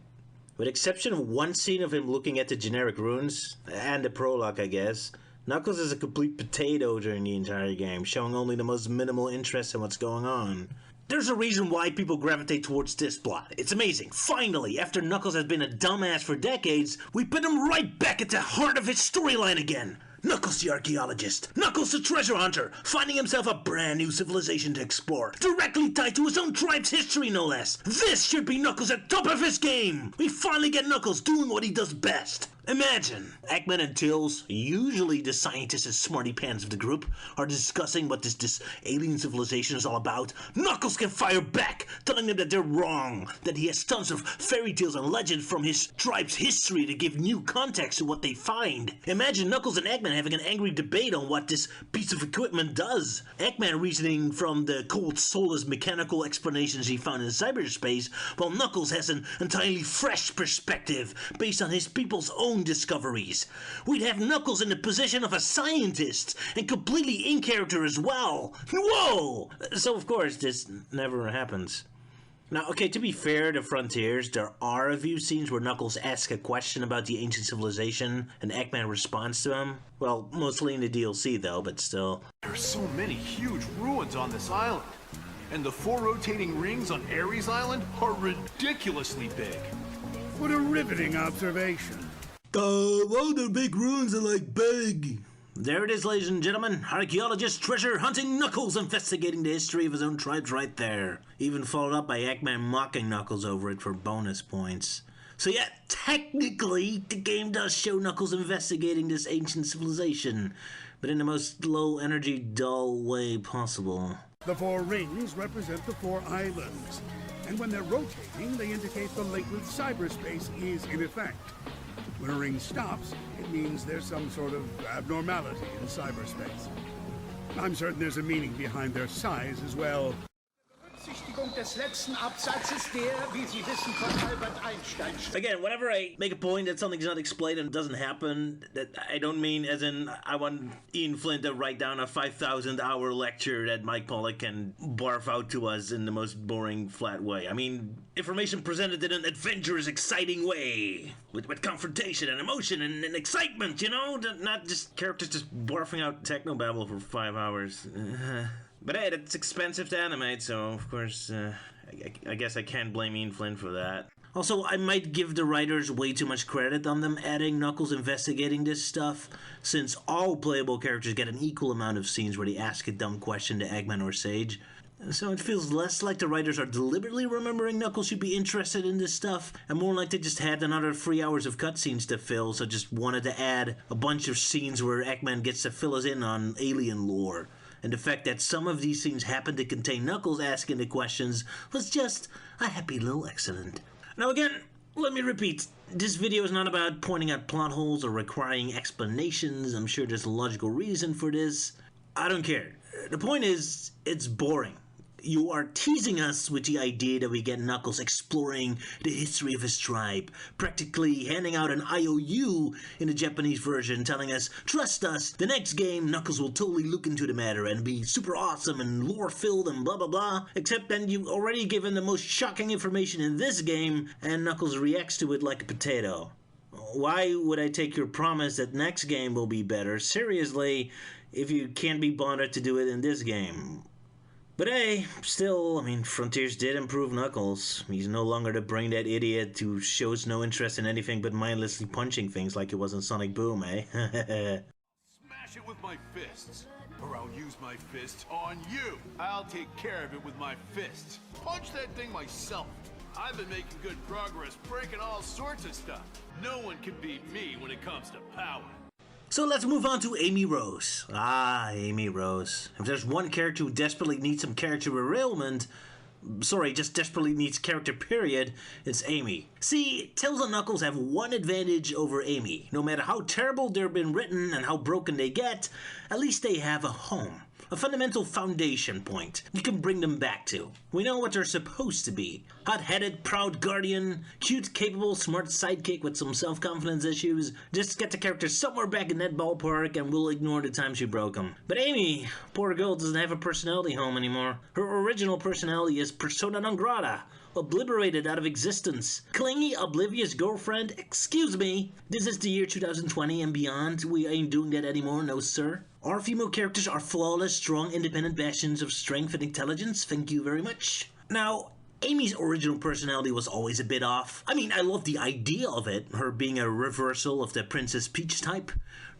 With exception of one scene of him looking at the generic runes, and the prologue I guess, Knuckles is a complete potato during the entire game, showing only the most minimal interest in what's going on. There's a reason why people gravitate towards this plot. It's amazing. Finally, after Knuckles has been a dumbass for decades, we put him right back at the heart of his storyline again. Knuckles the archaeologist, Knuckles the treasure hunter, finding himself a brand new civilization to explore, directly tied to his own tribe's history no less. This should be Knuckles at top of his game! We finally get Knuckles doing what he does best. Imagine, Eggman and Tails, usually the scientists and smarty pants of the group, are discussing what this alien civilization is all about. Knuckles can fire back, telling them that they're wrong, that he has tons of fairy tales and legends from his tribe's history to give new context to what they find. Imagine Knuckles and Eggman having an angry debate on what this piece of equipment does. Eggman reasoning from the cold, soulless mechanical explanations he found in cyberspace, while Knuckles has an entirely fresh perspective based on his people's own discoveries. We'd have Knuckles in the position of a scientist, and completely in character as well. Whoa! So of course this never happens. Now, okay, to be fair to Frontiers, there are a few scenes where Knuckles asks a question about the ancient civilization, and Eggman responds to him. Well, mostly in the DLC though, but still. There are so many huge ruins on this island, and the 4 rotating rings on Ares Island are ridiculously big. What a riveting observation. All the big ruins are like big. There it is, ladies and gentlemen. Archaeologist treasure hunting Knuckles investigating the history of his own tribes right there. Even followed up by Eggman mocking Knuckles over it for bonus points. So yeah, technically, the game does show Knuckles investigating this ancient civilization, but in the most low-energy, dull way possible. The 4 rings represent the 4 islands, and when they're rotating, they indicate the latent cyberspace is in effect. When a ring stops, it means there's some sort of abnormality in cyberspace. I'm certain there's a meaning behind their size as well. Again, whenever I make a point that something's not explained and doesn't happen, that I don't mean as in I want Ian Flint to write down a 5,000-hour lecture that Mike Pollock can barf out to us in the most boring, flat way. I mean, information presented in an adventurous, exciting way, with confrontation and emotion and excitement, you know? Not just characters just barfing out technobabble for 5 hours. But hey, it's expensive to animate, so of course, I guess I can't blame Ian Flynn for that. Also, I might give the writers way too much credit on them adding Knuckles investigating this stuff, since all playable characters get an equal amount of scenes where they ask a dumb question to Eggman or Sage. So it feels less like the writers are deliberately remembering Knuckles should be interested in this stuff, and more like they just had another 3 hours of cutscenes to fill, so just wanted to add a bunch of scenes where Eggman gets to fill us in on alien lore. And the fact that some of these scenes happen to contain Knuckles asking the questions was just a happy little accident. Now again, let me repeat, this video is not about pointing out plot holes or requiring explanations. I'm sure there's a logical reason for this. I don't care. The point is, it's boring. You are teasing us with the idea that we get Knuckles exploring the history of his tribe, practically handing out an IOU in the Japanese version, telling us, trust us, the next game Knuckles will totally look into the matter and be super awesome and lore-filled and blah blah blah, except then you've already given the most shocking information in this game, and Knuckles reacts to it like a potato. Why would I take your promise that next game will be better seriously if you can't be bothered to do it in this game? But hey, still, I mean, Frontiers did improve Knuckles. He's no longer the brain-dead idiot who shows no interest in anything but mindlessly punching things like it was in Sonic Boom, eh? Smash it with my fists, or I'll use my fists on you. I'll take care of it with my fists. Punch that thing myself. I've been making good progress, breaking all sorts of stuff. No one can beat me when it comes to power. So let's move on to Amy Rose. Ah, Amy Rose. If there's one character who desperately needs some character derailment, just desperately needs character period, it's Amy. See, Tails and Knuckles have one advantage over Amy. No matter how terrible they've been written and how broken they get, at least they have a home. A fundamental foundation point you can bring them back to. We know what they're supposed to be. Hot-headed, proud guardian, cute, capable, smart sidekick with some self-confidence issues. Just get the character somewhere back in that ballpark and we'll ignore the times you broke them. But Amy, poor girl, doesn't have a personality home anymore. Her original personality is persona non grata. Obliterated out of existence. Clingy, oblivious girlfriend? Excuse me. This is the year 2020 and beyond. We ain't doing that anymore, no sir. Our female characters are flawless, strong, independent bastions of strength and intelligence. Thank you very much. Now, Amy's original personality was always a bit off. I mean, I love the idea of it, her being a reversal of the Princess Peach type.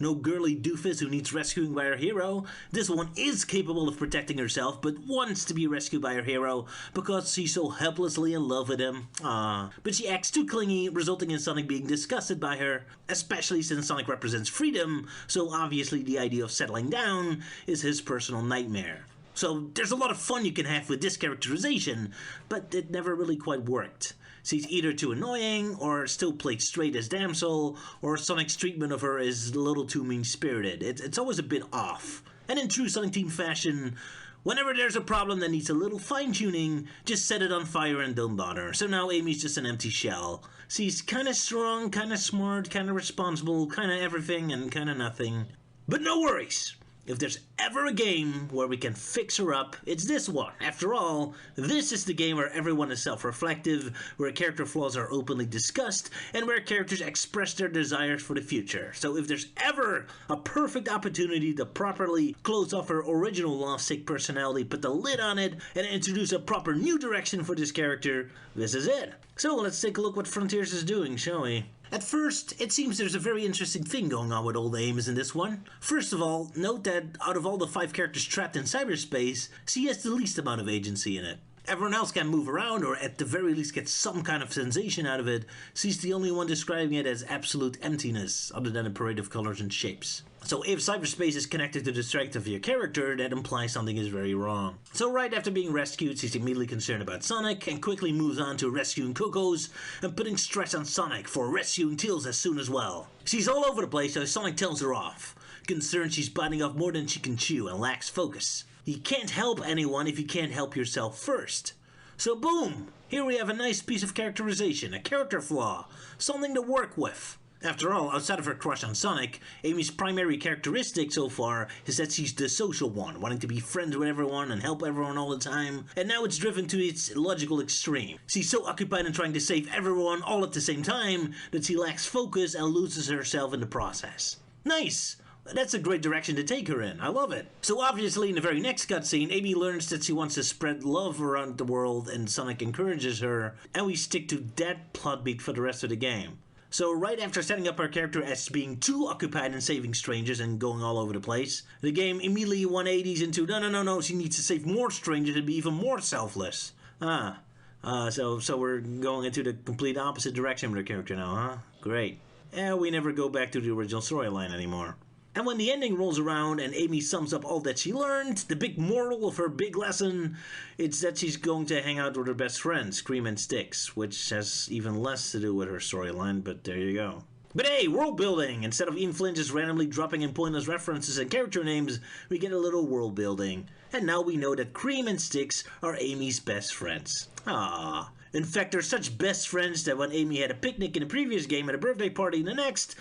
No girly doofus who needs rescuing by her hero. This one is capable of protecting herself, but wants to be rescued by her hero because she's so helplessly in love with him. But she acts too clingy, resulting in Sonic being disgusted by her, especially since Sonic represents freedom, so obviously the idea of settling down is his personal nightmare. So there's a lot of fun you can have with this characterization, but it never really quite worked. She's either too annoying, or still played straight as Damsel, or Sonic's treatment of her is a little too mean-spirited. It's always a bit off. And in true Sonic Team fashion, whenever there's a problem that needs a little fine-tuning, just set it on fire and don't bother. So now Amy's just an empty shell. She's kinda strong, kinda smart, kinda responsible, kinda everything and kinda nothing. But no worries! If there's ever a game where we can fix her up, it's this one. After all, this is the game where everyone is self-reflective, where character flaws are openly discussed, and where characters express their desires for the future. So if there's ever a perfect opportunity to properly close off her original lovesick personality, put the lid on it, and introduce a proper new direction for this character, this is it. So let's take a look what Frontiers is doing, shall we? At first, it seems there's a very interesting thing going on with old Ames in this one. First of all, note that out of all the 5 characters trapped in cyberspace, she has the least amount of agency in it. Everyone else can move around, or at the very least get some kind of sensation out of it. She's the only one describing it as absolute emptiness, other than a parade of colors and shapes. So if cyberspace is connected to the strength of your character, that implies something is very wrong. So right after being rescued, she's immediately concerned about Sonic, and quickly moves on to rescuing Coco's, and putting stress on Sonic for rescuing Tails as soon as well. She's all over the place, so Sonic tells her off. Concerned she's biting off more than she can chew, and lacks focus. You can't help anyone if you can't help yourself first. So boom! Here we have a nice piece of characterization, a character flaw, something to work with. After all, outside of her crush on Sonic, Amy's primary characteristic so far is that she's the social one, wanting to be friends with everyone and help everyone all the time, and now it's driven to its logical extreme. She's so occupied in trying to save everyone all at the same time that she lacks focus and loses herself in the process. Nice! That's a great direction to take her in. I love it. So obviously in the very next cutscene, Amy learns that she wants to spread love around the world and Sonic encourages her, and we stick to that plot beat for the rest of the game. So right after setting up our character as being too occupied in saving strangers and going all over the place, the game immediately 180s into no, she needs to save more strangers and be even more selfless. So we're going into the complete opposite direction with our character now, huh? Great. We never go back to the original storyline anymore. And when the ending rolls around and Amy sums up all that she learned, the big moral of her big lesson, it's that she's going to hang out with her best friends, Cream and Sticks, which has even less to do with her storyline, but there you go. But hey, world building! Instead of Ian Flynn just randomly dropping in pointless references and character names, we get a little world building. And now we know that Cream and Sticks are Amy's best friends. Ah. In fact, they're such best friends that when Amy had a picnic in the previous game and a birthday party in the next,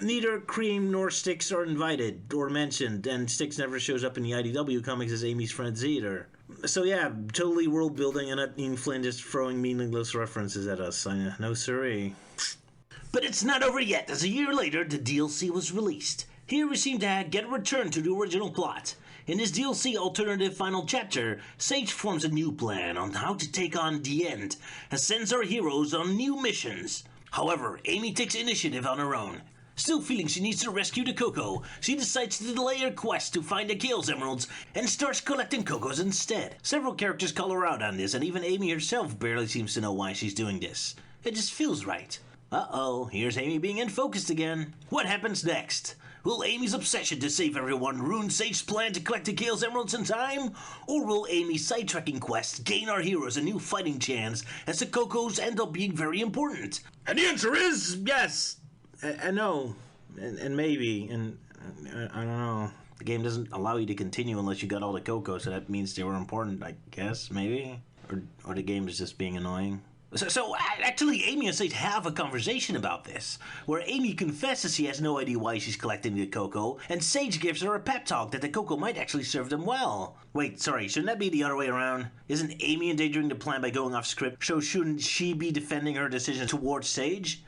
neither Cream nor Sticks are invited or mentioned, and Sticks never shows up in the IDW comics as Amy's friends either. So yeah, totally world building and not Ian Flynn just throwing meaningless references at us. No siree. But it's not over yet, as a year later the DLC was released. Here we seem to get a return to the original plot. In this DLC alternative final chapter, Sage forms a new plan on how to take on the End and sends our heroes on new missions. However, Amy takes initiative on her own. Still feeling she needs to rescue the Coco, she decides to delay her quest to find the Chaos Emeralds and starts collecting Cocos instead. Several characters call her out on this, and even Amy herself barely seems to know why she's doing this. It just feels right. Uh-oh, here's Amy being unfocused again. What happens next? Will Amy's obsession to save everyone ruin Sage's plan to collect the Chaos Emeralds in time? Or will Amy's sidetracking quest gain our heroes a new fighting chance as the Cocos end up being very important? And the answer is yes! And no, and maybe, and I don't know. The game doesn't allow you to continue unless you got all the Cocos, so that means they were important, I guess, maybe? Or the game is just being annoying. So actually, Amy and Sage have a conversation about this, where Amy confesses she has no idea why she's collecting the Coco, and Sage gives her a pep talk that the Coco might actually serve them well. Wait, sorry, shouldn't that be the other way around? Isn't Amy endangering the plan by going off script, so shouldn't she be defending her decision towards Sage?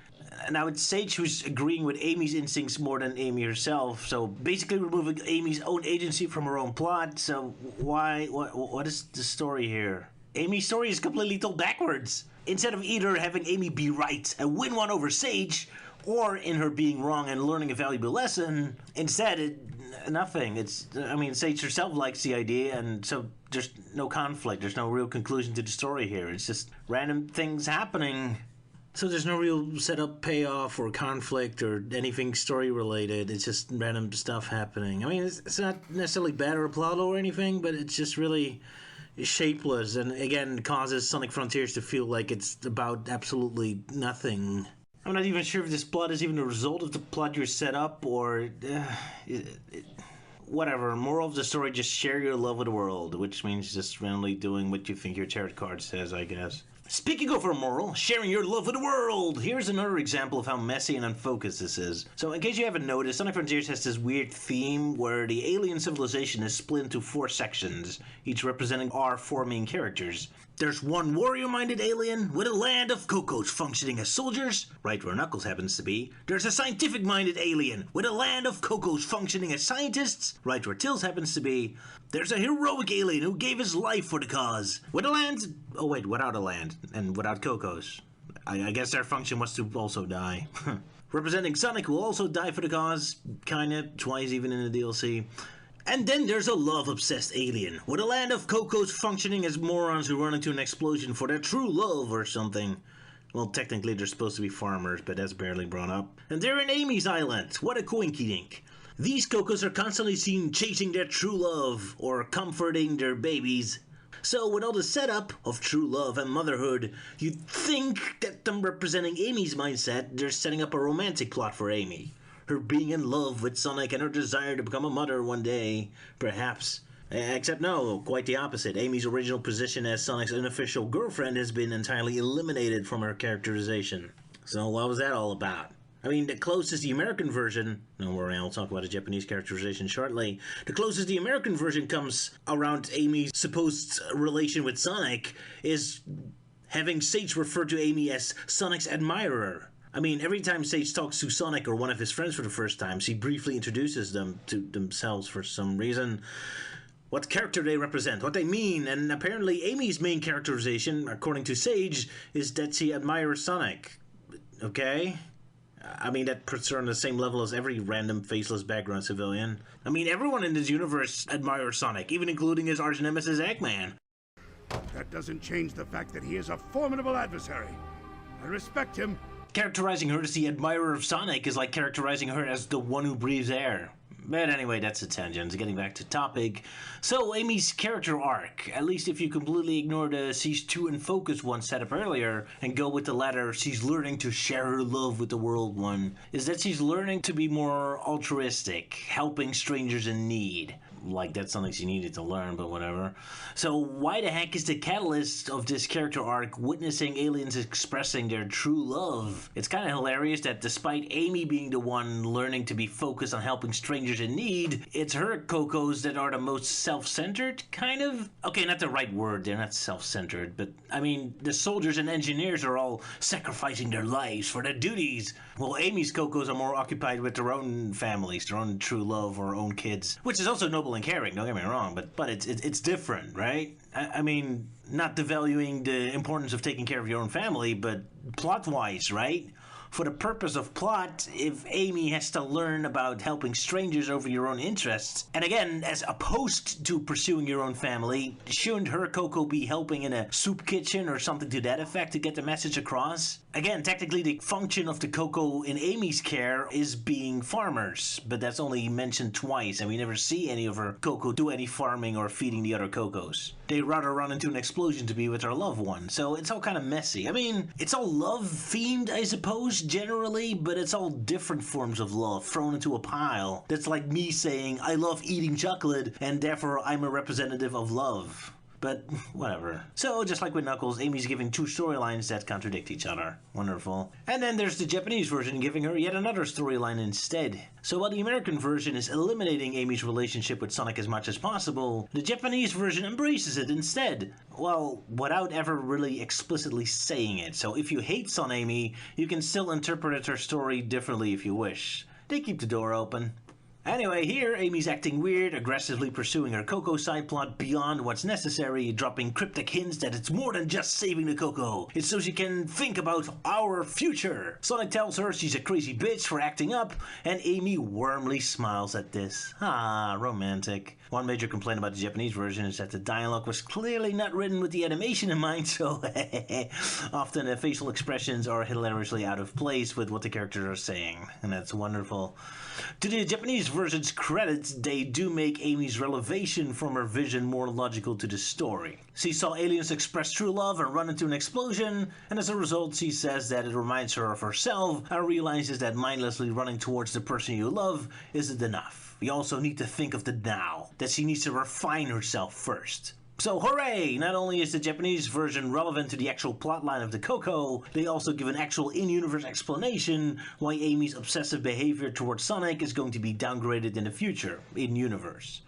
Now, it's Sage who's agreeing with Amy's instincts more than Amy herself, so basically removing Amy's own agency from her own plot, so what is the story here? Amy's story is completely told backwards. Instead of either having Amy be right and win one over Sage, or in her being wrong and learning a valuable lesson, instead, nothing. Sage herself likes the idea, and so there's no conflict. There's no real conclusion to the story here. It's just random things happening. So there's no real setup, payoff, or conflict, or anything story-related. It's just random stuff happening. I mean, it's not necessarily bad or plot or anything, but it's just really shapeless, and again causes Sonic Frontiers to feel like it's about absolutely nothing. I'm not even sure if this plot is even a result of the plot you set up, or whatever. Moral of the story, just share your love with the world, which means just randomly doing what you think your tarot card says, I guess. Speaking of our moral, sharing your love with the world, here's another example of how messy and unfocused this is. So in case you haven't noticed, Sonic Frontiers has this weird theme where the alien civilization is split into 4 sections, each representing our 4 main characters. There's one warrior-minded alien with a land of Cocos functioning as soldiers, right where Knuckles happens to be. There's a scientific-minded alien with a land of Cocos functioning as scientists, right where Tails happens to be. There's a heroic alien who gave his life for the cause, with a land... Oh wait, without a land, and without Cocos. I guess their function was to also die. Representing Sonic, who also died for the cause, kinda, twice even in the DLC. And then there's a love-obsessed alien, with a land of Cocos functioning as morons who run into an explosion for their true love or something. Well, technically they're supposed to be farmers, but that's barely brought up. And they're in Amy's Island. What a coinky-dink. These Cocos are constantly seen chasing their true love, or comforting their babies. So with all the setup of true love and motherhood, you'd think that them representing Amy's mindset, they're setting up a romantic plot for Amy. Her being in love with Sonic and her desire to become a mother one day, perhaps. Except no, quite the opposite. Amy's original position as Sonic's unofficial girlfriend has been entirely eliminated from her characterization. So what was that all about? I mean, the closest the American version... Don't worry, I'll talk about the Japanese characterization shortly. The closest the American version comes around Amy's supposed relation with Sonic is having Sage refer to Amy as Sonic's admirer. I mean, every time Sage talks to Sonic or one of his friends for the first time, she briefly introduces them to themselves for some reason. What character they represent, what they mean, and apparently Amy's main characterization, according to Sage, is that she admires Sonic. Okay? I mean, that puts her on the same level as every random faceless background civilian. I mean, everyone in this universe admires Sonic, even including his arch nemesis Eggman. That doesn't change the fact that he is a formidable adversary. I respect him. Characterizing her as the admirer of Sonic is like characterizing her as the one who breathes air. But anyway, that's a tangent. Getting back to topic. So, Amy's character arc, at least if you completely ignore the she's too unfocused one set up earlier, and go with the latter, she's learning to share her love with the world one, is that she's learning to be more altruistic, helping strangers in need. Like, that's something she needed to learn, but whatever. So why the heck is the catalyst of this character arc witnessing aliens expressing their true love? It's kind of hilarious that despite Amy being the one learning to be focused on helping strangers in need, it's her Cocos that are the most self-centered, kind of? Okay, not the right word, they're not self-centered, but I mean, the soldiers and engineers are all sacrificing their lives for their duties, while Amy's Cocos are more occupied with their own families, their own true love, or own kids, which is also noble lovable and caring, don't get me wrong, but it's different, right? I mean, not devaluing the importance of taking care of your own family, but plot-wise, right? For the purpose of plot, if Amy has to learn about helping strangers over your own interests, and again, as opposed to pursuing your own family, shouldn't her Coco be helping in a soup kitchen or something to that effect to get the message across? Again, technically the function of the Coco in Amy's care is being farmers, but that's only mentioned twice, and we never see any of her Coco do any farming or feeding the other Cocos. They rather run into an explosion to be with their loved one, so it's all kind of messy. I mean, it's all love-themed, I suppose, generally, but it's all different forms of love thrown into a pile. That's like me saying, I love eating chocolate, and therefore I'm a representative of love. But whatever. So, just like with Knuckles, Amy's giving two storylines that contradict each other. Wonderful. And then there's the Japanese version giving her yet another storyline instead. So while the American version is eliminating Amy's relationship with Sonic as much as possible, the Japanese version embraces it instead. Well, without ever really explicitly saying it. So if you hate Son Amy, you can still interpret her story differently if you wish. They keep the door open. Anyway, here, Amy's acting weird, aggressively pursuing her Coco side plot beyond what's necessary, dropping cryptic hints that it's more than just saving the Coco. It's so she can think about our future. Sonic tells her she's a crazy bitch for acting up, and Amy warmly smiles at this. Ah, romantic. One major complaint about the Japanese version is that the dialogue was clearly not written with the animation in mind, so often the facial expressions are hilariously out of place with what the characters are saying, and that's wonderful. To the Japanese version's credits, they do make Amy's revelation from her vision more logical to the story. She saw aliens express true love and run into an explosion, and as a result she says that it reminds her of herself and realizes that mindlessly running towards the person you love isn't enough. You also need to think of the now, that she needs to refine herself first. So hooray! Not only is the Japanese version relevant to the actual plotline of the Coco, they also give an actual in-universe explanation why Amy's obsessive behavior towards Sonic is going to be downgraded in the future, in-universe.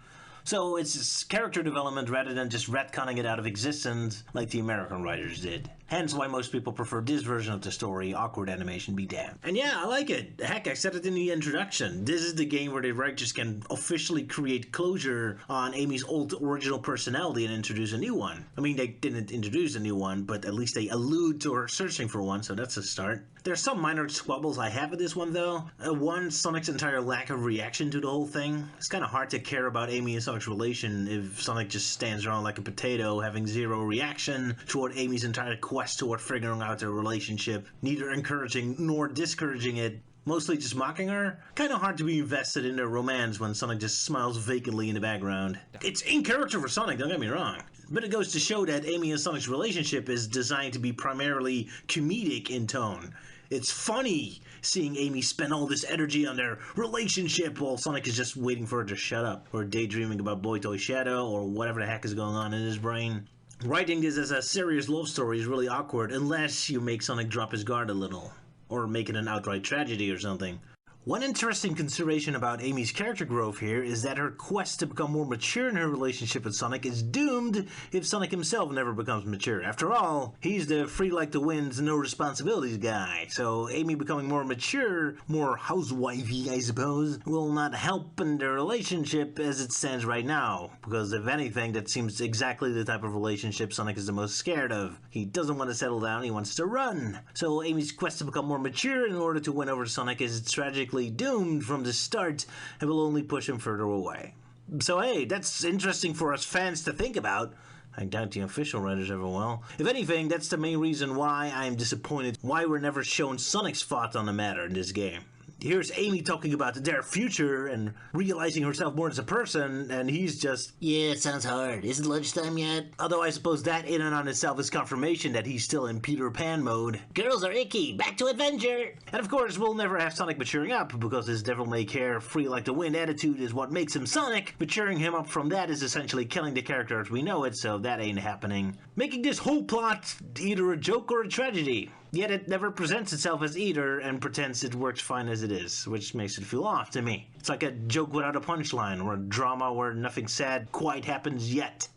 So it's character development rather than just retconning it out of existence like the American writers did. Hence why most people prefer this version of the story, awkward animation be damned. And yeah, I like it. Heck, I said it in the introduction. This is the game where the writers can officially create closure on Amy's old original personality and introduce a new one. I mean, they didn't introduce a new one, but at least they allude to her searching for one, so that's a start. There's some minor squabbles I have with this one, though. One, Sonic's entire lack of reaction to the whole thing. It's kind of hard to care about Amy and Sonic's relation if Sonic just stands around like a potato, having zero reaction toward Amy's entire quest toward figuring out their relationship, neither encouraging nor discouraging it, mostly just mocking her. Kind of hard to be invested in their romance when Sonic just smiles vacantly in the background. It's in character for Sonic, don't get me wrong. But it goes to show that Amy and Sonic's relationship is designed to be primarily comedic in tone. It's funny seeing Amy spend all this energy on their relationship while Sonic is just waiting for her to shut up, or daydreaming about Boy Toy Shadow, or whatever the heck is going on in his brain. Writing this as a serious love story is really awkward unless you make Sonic drop his guard a little, or make it an outright tragedy or something. One interesting consideration about Amy's character growth here is that her quest to become more mature in her relationship with Sonic is doomed if Sonic himself never becomes mature. After all, he's the free like the winds, no responsibilities guy. So Amy becoming more mature, more housewifey I suppose, will not help in their relationship as it stands right now. Because if anything, that seems exactly the type of relationship Sonic is the most scared of. He doesn't want to settle down, he wants to run. So Amy's quest to become more mature in order to win over Sonic is tragically doomed from the start and will only push him further away. So hey, that's interesting for us fans to think about. I doubt the official writers ever will. If anything, that's the main reason why I am disappointed why we're never shown Sonic's thought on the matter in this game. Here's Amy talking about their future and realizing herself more as a person, and he's just, yeah, it sounds hard. Is it lunchtime yet? Although I suppose that in and on itself is confirmation that he's still in Peter Pan mode. Girls are icky. Back to adventure. And of course, we'll never have Sonic maturing up because his devil-may-care, free-like-the-wind attitude is what makes him Sonic. Maturing him up from that is essentially killing the character as we know it, so that ain't happening. Making this whole plot either a joke or a tragedy. Yet it never presents itself as either and pretends it works fine as it is, which makes it feel off to me. It's like a joke without a punchline, or a drama where nothing sad quite happens yet.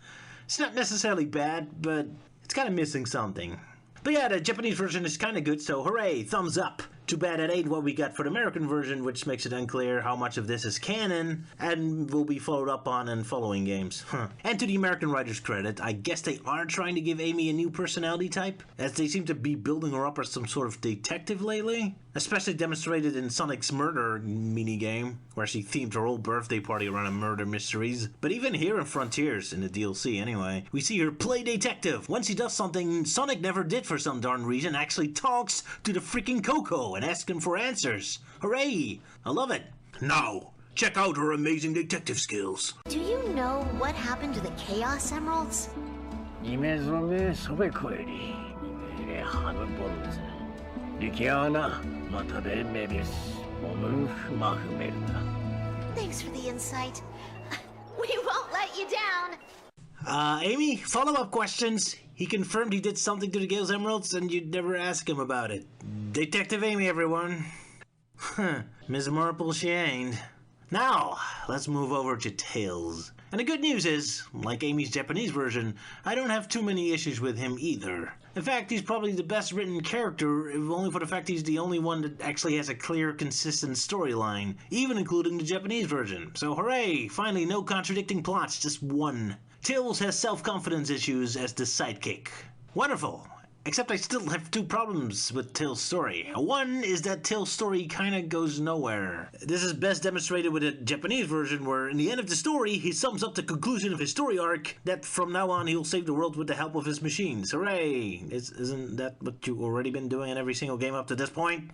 It's not necessarily bad, but it's kind of missing something. But yeah, the Japanese version is kind of good, so hooray, thumbs up. Too bad that ain't what we got for the American version, which makes it unclear how much of this is canon and will be followed up on in following games. And to the American writer's credit, I guess they are trying to give Amy a new personality type, as they seem to be building her up as some sort of detective lately. Especially demonstrated in Sonic's murder minigame, where she themed her whole birthday party around murder mysteries. But even here in Frontiers, in the DLC anyway, we see her play detective. When she does something Sonic never did for some darn reason, actually talks to the freaking Coco and asks him for answers. Hooray! I love it. Now, check out her amazing detective skills. Do you know what happened to the Chaos Emeralds? 임의섬의 소백코일이 내 한을 보면서 리키아나 마타벨 메비스 몸을 흠마흠메르다. Thanks for the insight. We won't let you down. Amy, follow-up questions. He confirmed he did something to the Chaos Emeralds and you'd never ask him about it. Detective Amy, everyone. Ms. Marple she ain't. Now, let's move over to Tails. And the good news is, like Amy's Japanese version, I don't have too many issues with him either. In fact, he's probably the best written character, if only for the fact he's the only one that actually has a clear, consistent storyline, even including the Japanese version. So hooray! Finally, no contradicting plots, just one. Tails has self-confidence issues as the sidekick. Wonderful! Except I still have two problems with Tails' story. One is that Tails' story kinda goes nowhere. This is best demonstrated with the Japanese version, where in the end of the story, he sums up the conclusion of his story arc, that from now on he'll save the world with the help of his machines. Hooray! Isn't that what you've already been doing in every single game up to this point?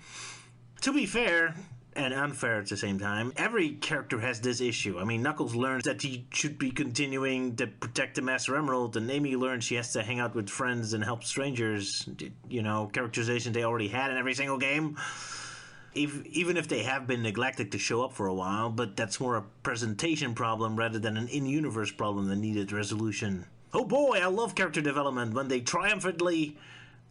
To be fair, and unfair at the same time, every character has this issue. I mean, Knuckles learns that he should be continuing to protect the Master Emerald, and Amy learns she has to hang out with friends and help strangers. You know, characterization they already had in every single game. Even if they have been neglected to show up for a while, but that's more a presentation problem rather than an in-universe problem that needed resolution. Oh boy, I love character development when they triumphantly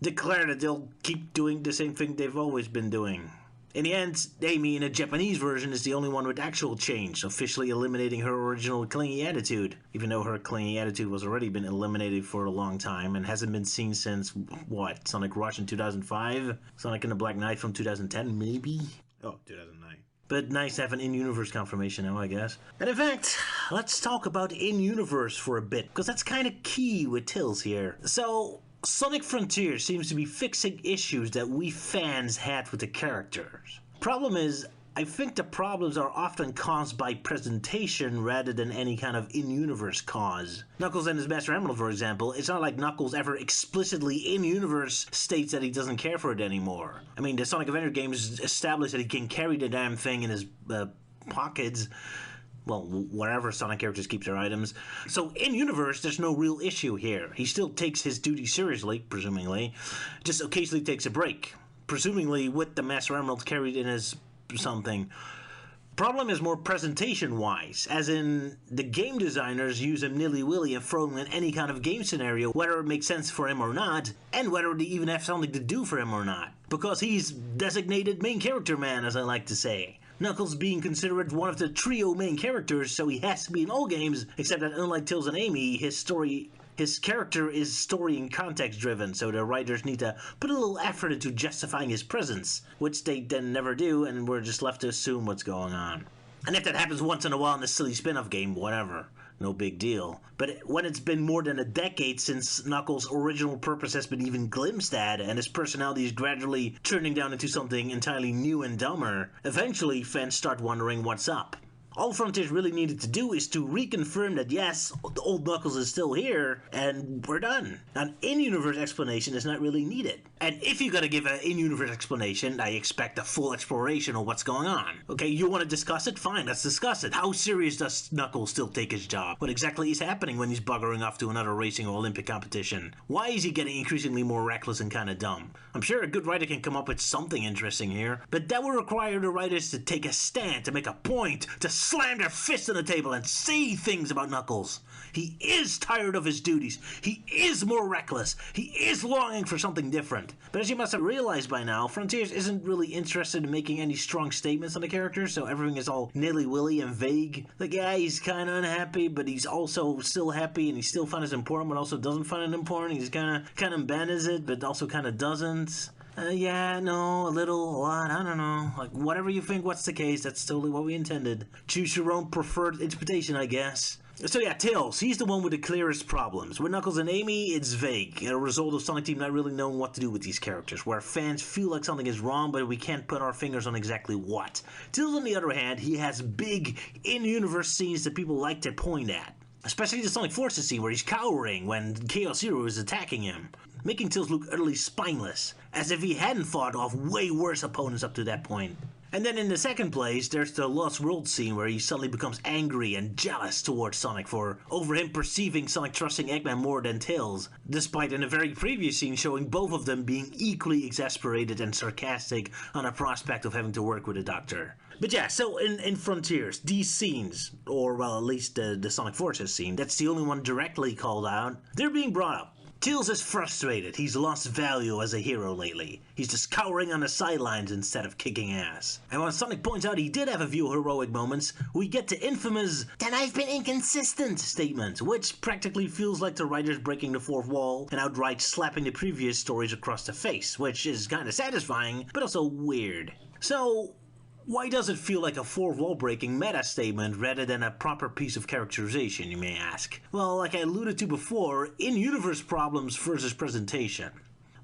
declare that they'll keep doing the same thing they've always been doing. In the end, Amy in a Japanese version is the only one with actual change, officially eliminating her original clingy attitude, even though her clingy attitude was already been eliminated for a long time and hasn't been seen since, what, Sonic Rush in 2005? Sonic and the Black Knight from 2010, maybe? Oh, 2009. But nice to have an in-universe confirmation now, I guess. And in fact, let's talk about in-universe for a bit, because that's kind of key with Tails here. So, Sonic Frontiers seems to be fixing issues that we fans had with the characters. Problem is, I think the problems are often caused by presentation rather than any kind of in-universe cause. Knuckles and his Master Emerald, for example, it's not like Knuckles ever explicitly in-universe states that he doesn't care for it anymore. I mean, the Sonic Adventure games established that he can carry the damn thing in his pockets. Well, wherever Sonic characters keep their items. So, in-universe, there's no real issue here. He still takes his duty seriously, presumably, just occasionally takes a break. Presumably with the Master Emerald carried in his something. Problem is more presentation-wise, as in, the game designers use him nilly-willy and throw him in any kind of game scenario, whether it makes sense for him or not, and whether they even have something to do for him or not. Because he's designated main character man, as I like to say. Knuckles being considered one of the trio main characters, so he has to be in all games, except that unlike Tails and Amy, his character is story and context driven, so the writers need to put a little effort into justifying his presence, which they then never do, and we're just left to assume what's going on. And if that happens once in a while in a silly spin-off game, whatever. No big deal. But when it's been more than a decade since Knuckles' original purpose has been even glimpsed at, and his personality is gradually turning down into something entirely new and dumber, eventually fans start wondering what's up. All Frontiers really needed to do is to reconfirm that yes, the old Knuckles is still here, and we're done. An in-universe explanation is not really needed. And if you're gonna give an in-universe explanation, I expect a full exploration of what's going on. Okay, you want to discuss it? Fine, let's discuss it. How serious does Knuckles still take his job? What exactly is happening when he's buggering off to another racing or Olympic competition? Why is he getting increasingly more reckless and kinda dumb? I'm sure a good writer can come up with something interesting here, but that will require the writers to take a stand, to make a point, to slam their fist on the table and say things about Knuckles. He is tired of his duties. He is more reckless. He is longing for something different. But as you must have realized by now, Frontiers isn't really interested in making any strong statements on the character, so everything is all nilly-willy and vague. The guy, he's kind of unhappy, but he's also still happy, and he still finds it important, but also doesn't find it important. He's kind of embeds it, but also kind of doesn't. Yeah, no, a little, what, I don't know. Like, whatever you think, what's the case, that's totally what we intended. Choose your own preferred interpretation, I guess. So yeah, Tails, he's the one with the clearest problems. With Knuckles and Amy, it's vague, a result of Sonic Team not really knowing what to do with these characters, where fans feel like something is wrong, but we can't put our fingers on exactly what. Tails, on the other hand, he has big, in-universe scenes that people like to point at. Especially the Sonic Forces scene where he's cowering when Chaos Zero is attacking him, making Tails look utterly spineless, as if he hadn't fought off way worse opponents up to that point. And then in the second place, there's the Lost World scene where he suddenly becomes angry and jealous towards Sonic for over him perceiving Sonic trusting Eggman more than Tails, despite in a very previous scene showing both of them being equally exasperated and sarcastic on the prospect of having to work with a doctor. But yeah, so in Frontiers, these scenes, or well, at least the Sonic Forces scene, that's the only one directly called out, they're being brought up. Tails is frustrated. He's lost value as a hero lately. He's just cowering on the sidelines instead of kicking ass. And when Sonic points out he did have a few heroic moments, we get the infamous, "Then I've been inconsistent" statement, which practically feels like the writers breaking the fourth wall and outright slapping the previous stories across the face, which is kinda satisfying, but also weird. So, why does it feel like a fourth wall breaking meta statement rather than a proper piece of characterization, you may ask? Well, like I alluded to before, in-universe problems versus presentation.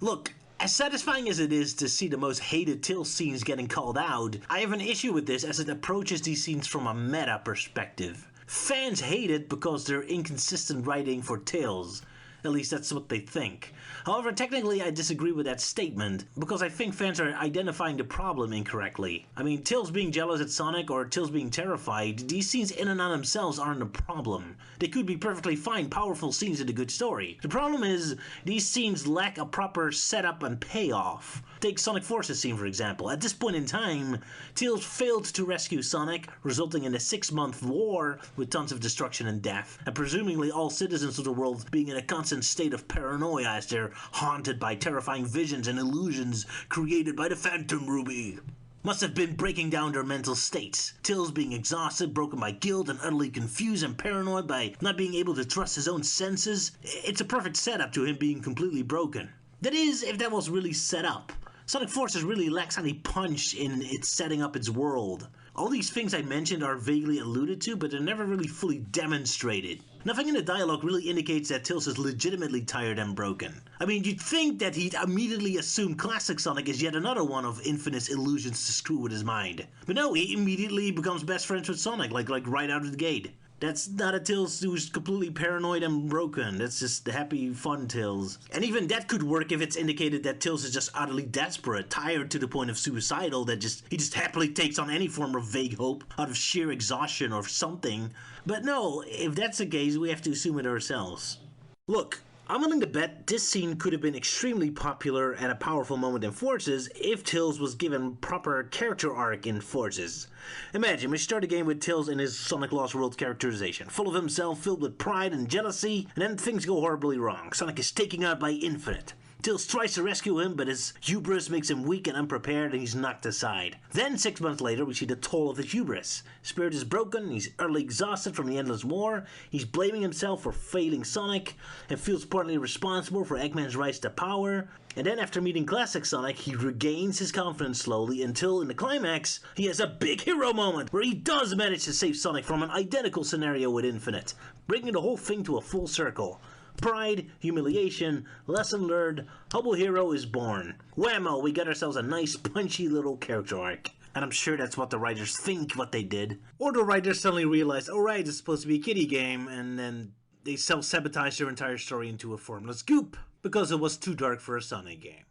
Look, as satisfying as it is to see the most hated Tails scenes getting called out, I have an issue with this as it approaches these scenes from a meta perspective. Fans hate it because they're inconsistent writing for Tails. At least that's what they think. However, technically I disagree with that statement, because I think fans are identifying the problem incorrectly. I mean, Tails being jealous at Sonic or Tails being terrified, these scenes in and on themselves aren't a problem. They could be perfectly fine, powerful scenes in a good story. The problem is, these scenes lack a proper setup and payoff. Take Sonic Forces scene for example. At this point in time, Tails failed to rescue Sonic, resulting in a 6-month war with tons of destruction and death, and presumably all citizens of the world being in a constant state of paranoia as they're haunted by terrifying visions and illusions created by the Phantom Ruby. Must have been breaking down their mental states. Tails being exhausted, broken by guilt, and utterly confused and paranoid by not being able to trust his own senses. It's a perfect setup to him being completely broken. That is, if that was really set up. Sonic Forces really lacks any punch in its setting up its world. All these things I mentioned are vaguely alluded to, but they're never really fully demonstrated. Nothing in the dialogue really indicates that Tails is legitimately tired and broken. I mean, you'd think that he'd immediately assume Classic Sonic is yet another one of Infinite's illusions to screw with his mind. But no, he immediately becomes best friends with Sonic, like right out of the gate. That's not a Tails who's completely paranoid and broken. That's just the happy, fun Tails. And even that could work if it's indicated that Tails is just utterly desperate, tired to the point of suicidal, that he just happily takes on any form of vague hope out of sheer exhaustion or something. But no, if that's the case, we have to assume it ourselves. Look, I'm willing to bet this scene could have been extremely popular and a powerful moment in Forces if Tails was given proper character arc in Forces. Imagine we start a game with Tails in his Sonic Lost World characterization, full of himself, filled with pride and jealousy, and then things go horribly wrong. Sonic is taken out by Infinite. Tails tries to rescue him, but his hubris makes him weak and unprepared, and he's knocked aside. Then, 6 months later, we see the toll of his hubris. Spirit is broken, he's utterly exhausted from the endless war, he's blaming himself for failing Sonic, and feels partly responsible for Eggman's rise to power. And then after meeting Classic Sonic, he regains his confidence slowly until, in the climax, he has a big hero moment, where he does manage to save Sonic from an identical scenario with Infinite, bringing the whole thing to a full circle. Pride, humiliation, lesson learned, humble hero is born. Whammo, we got ourselves a nice punchy little character arc. And I'm sure that's what the writers think what they did. Or the writers suddenly realized, alright, it's supposed to be a kiddie game, and then they self-sabotage their entire story into a formless goop, because it was too dark for a Sonic game.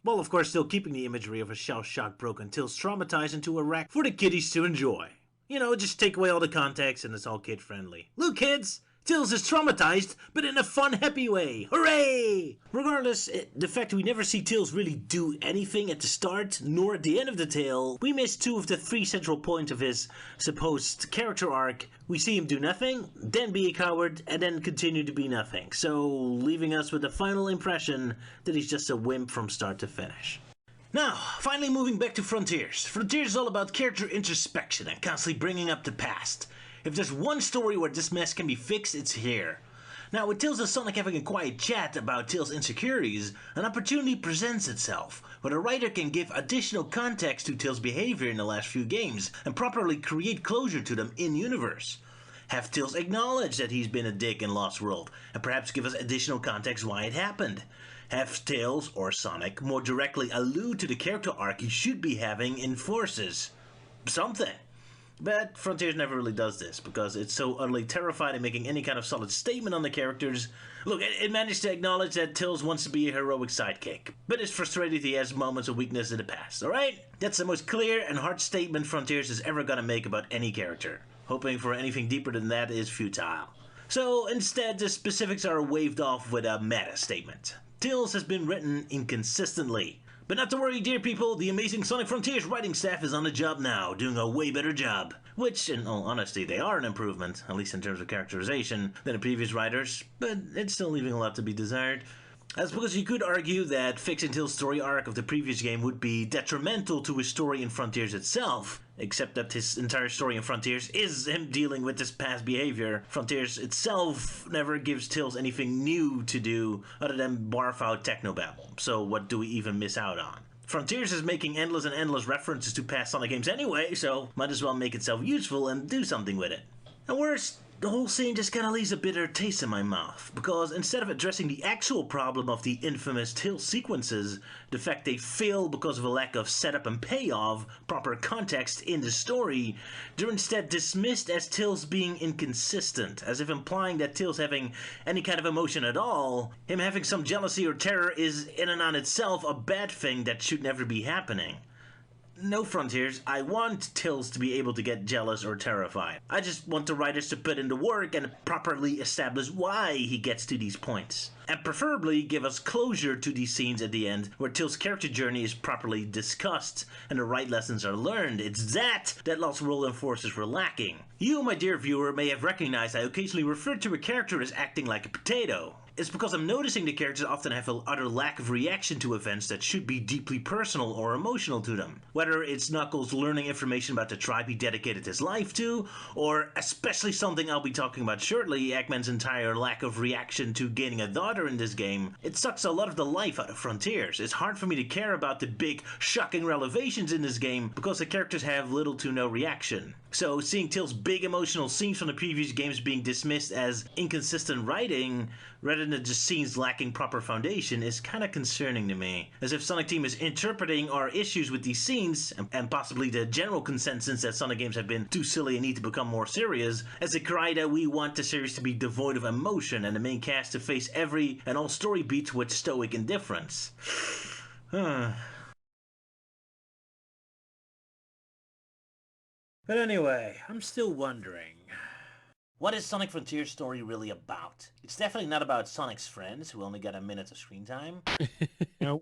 Well, of course, still keeping the imagery of a shell-shocked broken Tails traumatized into a wreck for the kiddies to enjoy. You know, just take away all the context and it's all kid-friendly. Look, kids! Tails is traumatized, but in a fun, happy way. Hooray! Regardless, the fact we never see Tails really do anything at the start, nor at the end of the tale, we miss 2 of the 3 central points of his supposed character arc. We see him do nothing, then be a coward, and then continue to be nothing. So, leaving us with the final impression that he's just a wimp from start to finish. Now, finally moving back to Frontiers. Frontiers is all about character introspection and constantly bringing up the past. If there's one story where this mess can be fixed, it's here. Now, with Tails and Sonic having a quiet chat about Tails' insecurities, an opportunity presents itself, where the writer can give additional context to Tails' behavior in the last few games, and properly create closure to them in-universe. Have Tails acknowledge that he's been a dick in Lost World, and perhaps give us additional context why it happened. Have Tails, or Sonic, more directly allude to the character arc he should be having in Forces. Something. But Frontiers never really does this, because it's so utterly terrified of making any kind of solid statement on the characters. Look, it managed to acknowledge that Tails wants to be a heroic sidekick, but is frustrated he has moments of weakness in the past, alright? That's the most clear and hard statement Frontiers is ever gonna make about any character. Hoping for anything deeper than that is futile. So instead, the specifics are waved off with a meta statement. Tails has been written inconsistently. But not to worry, dear people, the amazing Sonic Frontiers writing staff is on the job now, doing a way better job. Which, in all honesty, they are an improvement, at least in terms of characterization, than the previous writers, but it's still leaving a lot to be desired. That's because you could argue that fixing Tails' story arc of the previous game would be detrimental to his story in Frontiers itself, except that his entire story in Frontiers is him dealing with this past behavior. Frontiers itself never gives Tails anything new to do other than barf out technobabble, so what do we even miss out on? Frontiers is making endless and endless references to past Sonic games anyway, so might as well make itself useful and do something with it. And worse, the whole scene just kinda leaves a bitter taste in my mouth, because instead of addressing the actual problem of the infamous Tails sequences, the fact they fail because of a lack of setup and payoff, proper context in the story, they're instead dismissed as Tails being inconsistent, as if implying that Tails having any kind of emotion at all, him having some jealousy or terror is in and on itself a bad thing that should never be happening. No, Frontiers, I want Tails to be able to get jealous or terrified. I just want the writers to put in the work and properly establish why he gets to these points. And preferably give us closure to these scenes at the end where Tails' character journey is properly discussed and the right lessons are learned. It's that Lost World and Forces were lacking. You, my dear viewer, may have recognized I occasionally refer to a character as acting like a potato. It's because I'm noticing the characters often have an utter lack of reaction to events that should be deeply personal or emotional to them. Whether it's Knuckles learning information about the tribe he dedicated his life to, or especially something I'll be talking about shortly, Eggman's entire lack of reaction to gaining a daughter in this game, it sucks a lot of the life out of Frontiers. It's hard for me to care about the big, shocking revelations in this game because the characters have little to no reaction. So seeing Tails' big emotional scenes from the previous games being dismissed as inconsistent writing, rather than just scenes lacking proper foundation, is kinda concerning to me. As if Sonic Team is interpreting our issues with these scenes, and possibly the general consensus that Sonic games have been too silly and need to become more serious, as a cry that we want the series to be devoid of emotion and the main cast to face every and all story beats with stoic indifference. But anyway, I'm still wondering, what is Sonic Frontiers' story really about? It's definitely not about Sonic's friends, who only got a minute of screen time.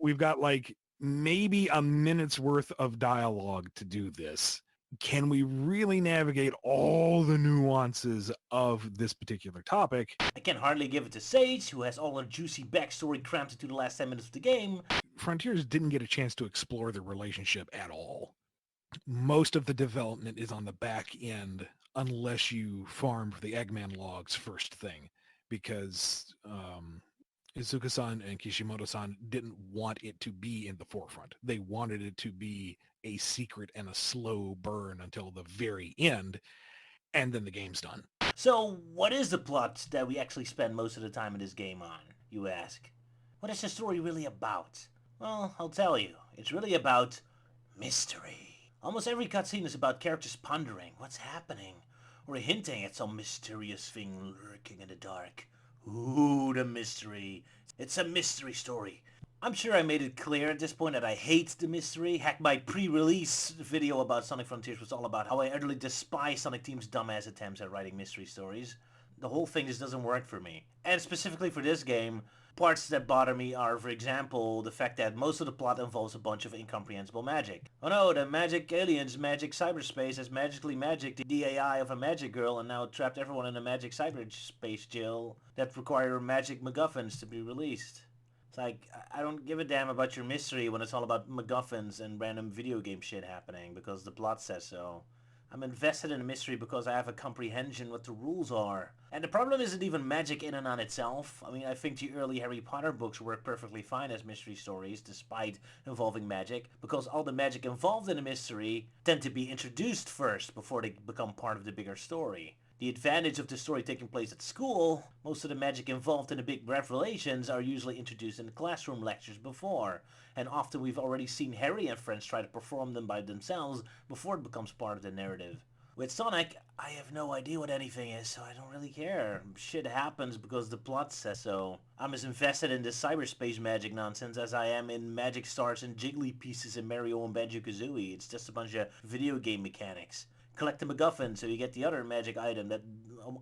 We've got like maybe a minute's worth of dialogue to do this. Can we really navigate all the nuances of this particular topic? I can hardly give it to Sage, who has all her juicy backstory crammed into the last 10 minutes of the game. Frontiers didn't get a chance to explore their relationship at all. Most of the development is on the back end unless you farm for the Eggman logs first thing, because Izuka-san and Kishimoto-san didn't want it to be in the forefront. They wanted it to be a secret and a slow burn until the very end, and then the game's done. So what is the plot that we actually spend most of the time in this game on, you ask? What is the story really about? Well, I'll tell you. It's really about mystery. Almost every cutscene is about characters pondering what's happening, or hinting at some mysterious thing lurking in the dark. Ooh, the mystery. It's a mystery story. I'm sure I made it clear at this point that I hate the mystery. Heck, my pre-release video about Sonic Frontiers was all about how I utterly despise Sonic Team's dumbass attempts at writing mystery stories. The whole thing just doesn't work for me. And specifically for this game, parts that bother me are, for example, the fact that most of the plot involves a bunch of incomprehensible magic. Oh no, the magic aliens, magic cyberspace has magically magicked the AI of a magic girl and now trapped everyone in a magic cyberspace jail that require magic MacGuffins to be released. It's like, I don't give a damn about your mystery when it's all about MacGuffins and random video game shit happening because the plot says so. I'm invested in a mystery because I have a comprehension what the rules are. And the problem isn't even magic in and on itself. I mean, I think the early Harry Potter books work perfectly fine as mystery stories, despite involving magic, because all the magic involved in a mystery tend to be introduced first before they become part of the bigger story. The advantage of the story taking place at school, most of the magic involved in the big revelations are usually introduced in the classroom lectures before, and often we've already seen Harry and friends try to perform them by themselves before it becomes part of the narrative. With Sonic, I have no idea what anything is, so I don't really care. Shit happens because the plot says so. I'm as invested in this cyberspace magic nonsense as I am in magic stars and jiggly pieces in Mario and Banjo-Kazooie. It's just a bunch of video game mechanics. Collect a MacGuffin so you get the other magic item that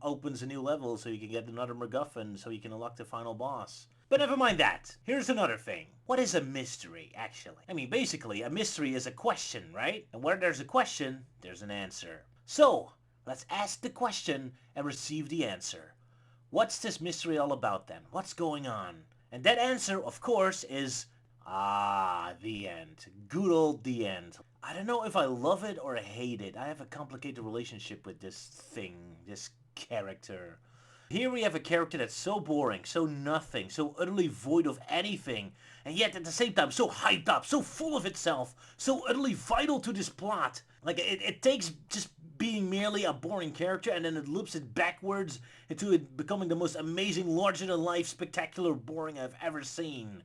opens a new level so you can get another MacGuffin so you can unlock the final boss. But never mind that. Here's another thing. What is a mystery, actually? I mean, basically, a mystery is a question, right? And where there's a question, there's an answer. So, let's ask the question and receive the answer. What's this mystery all about then? What's going on? And that answer, of course, is... the end. Good old the end. I don't know if I love it or hate it. I have a complicated relationship with this thing, this character. Here we have a character that's so boring, so nothing, so utterly void of anything, and yet at the same time so hyped up, so full of itself, so utterly vital to this plot. Like, it takes just being merely a boring character and then it loops it backwards into it becoming the most amazing, larger-than-life, spectacular boring I've ever seen.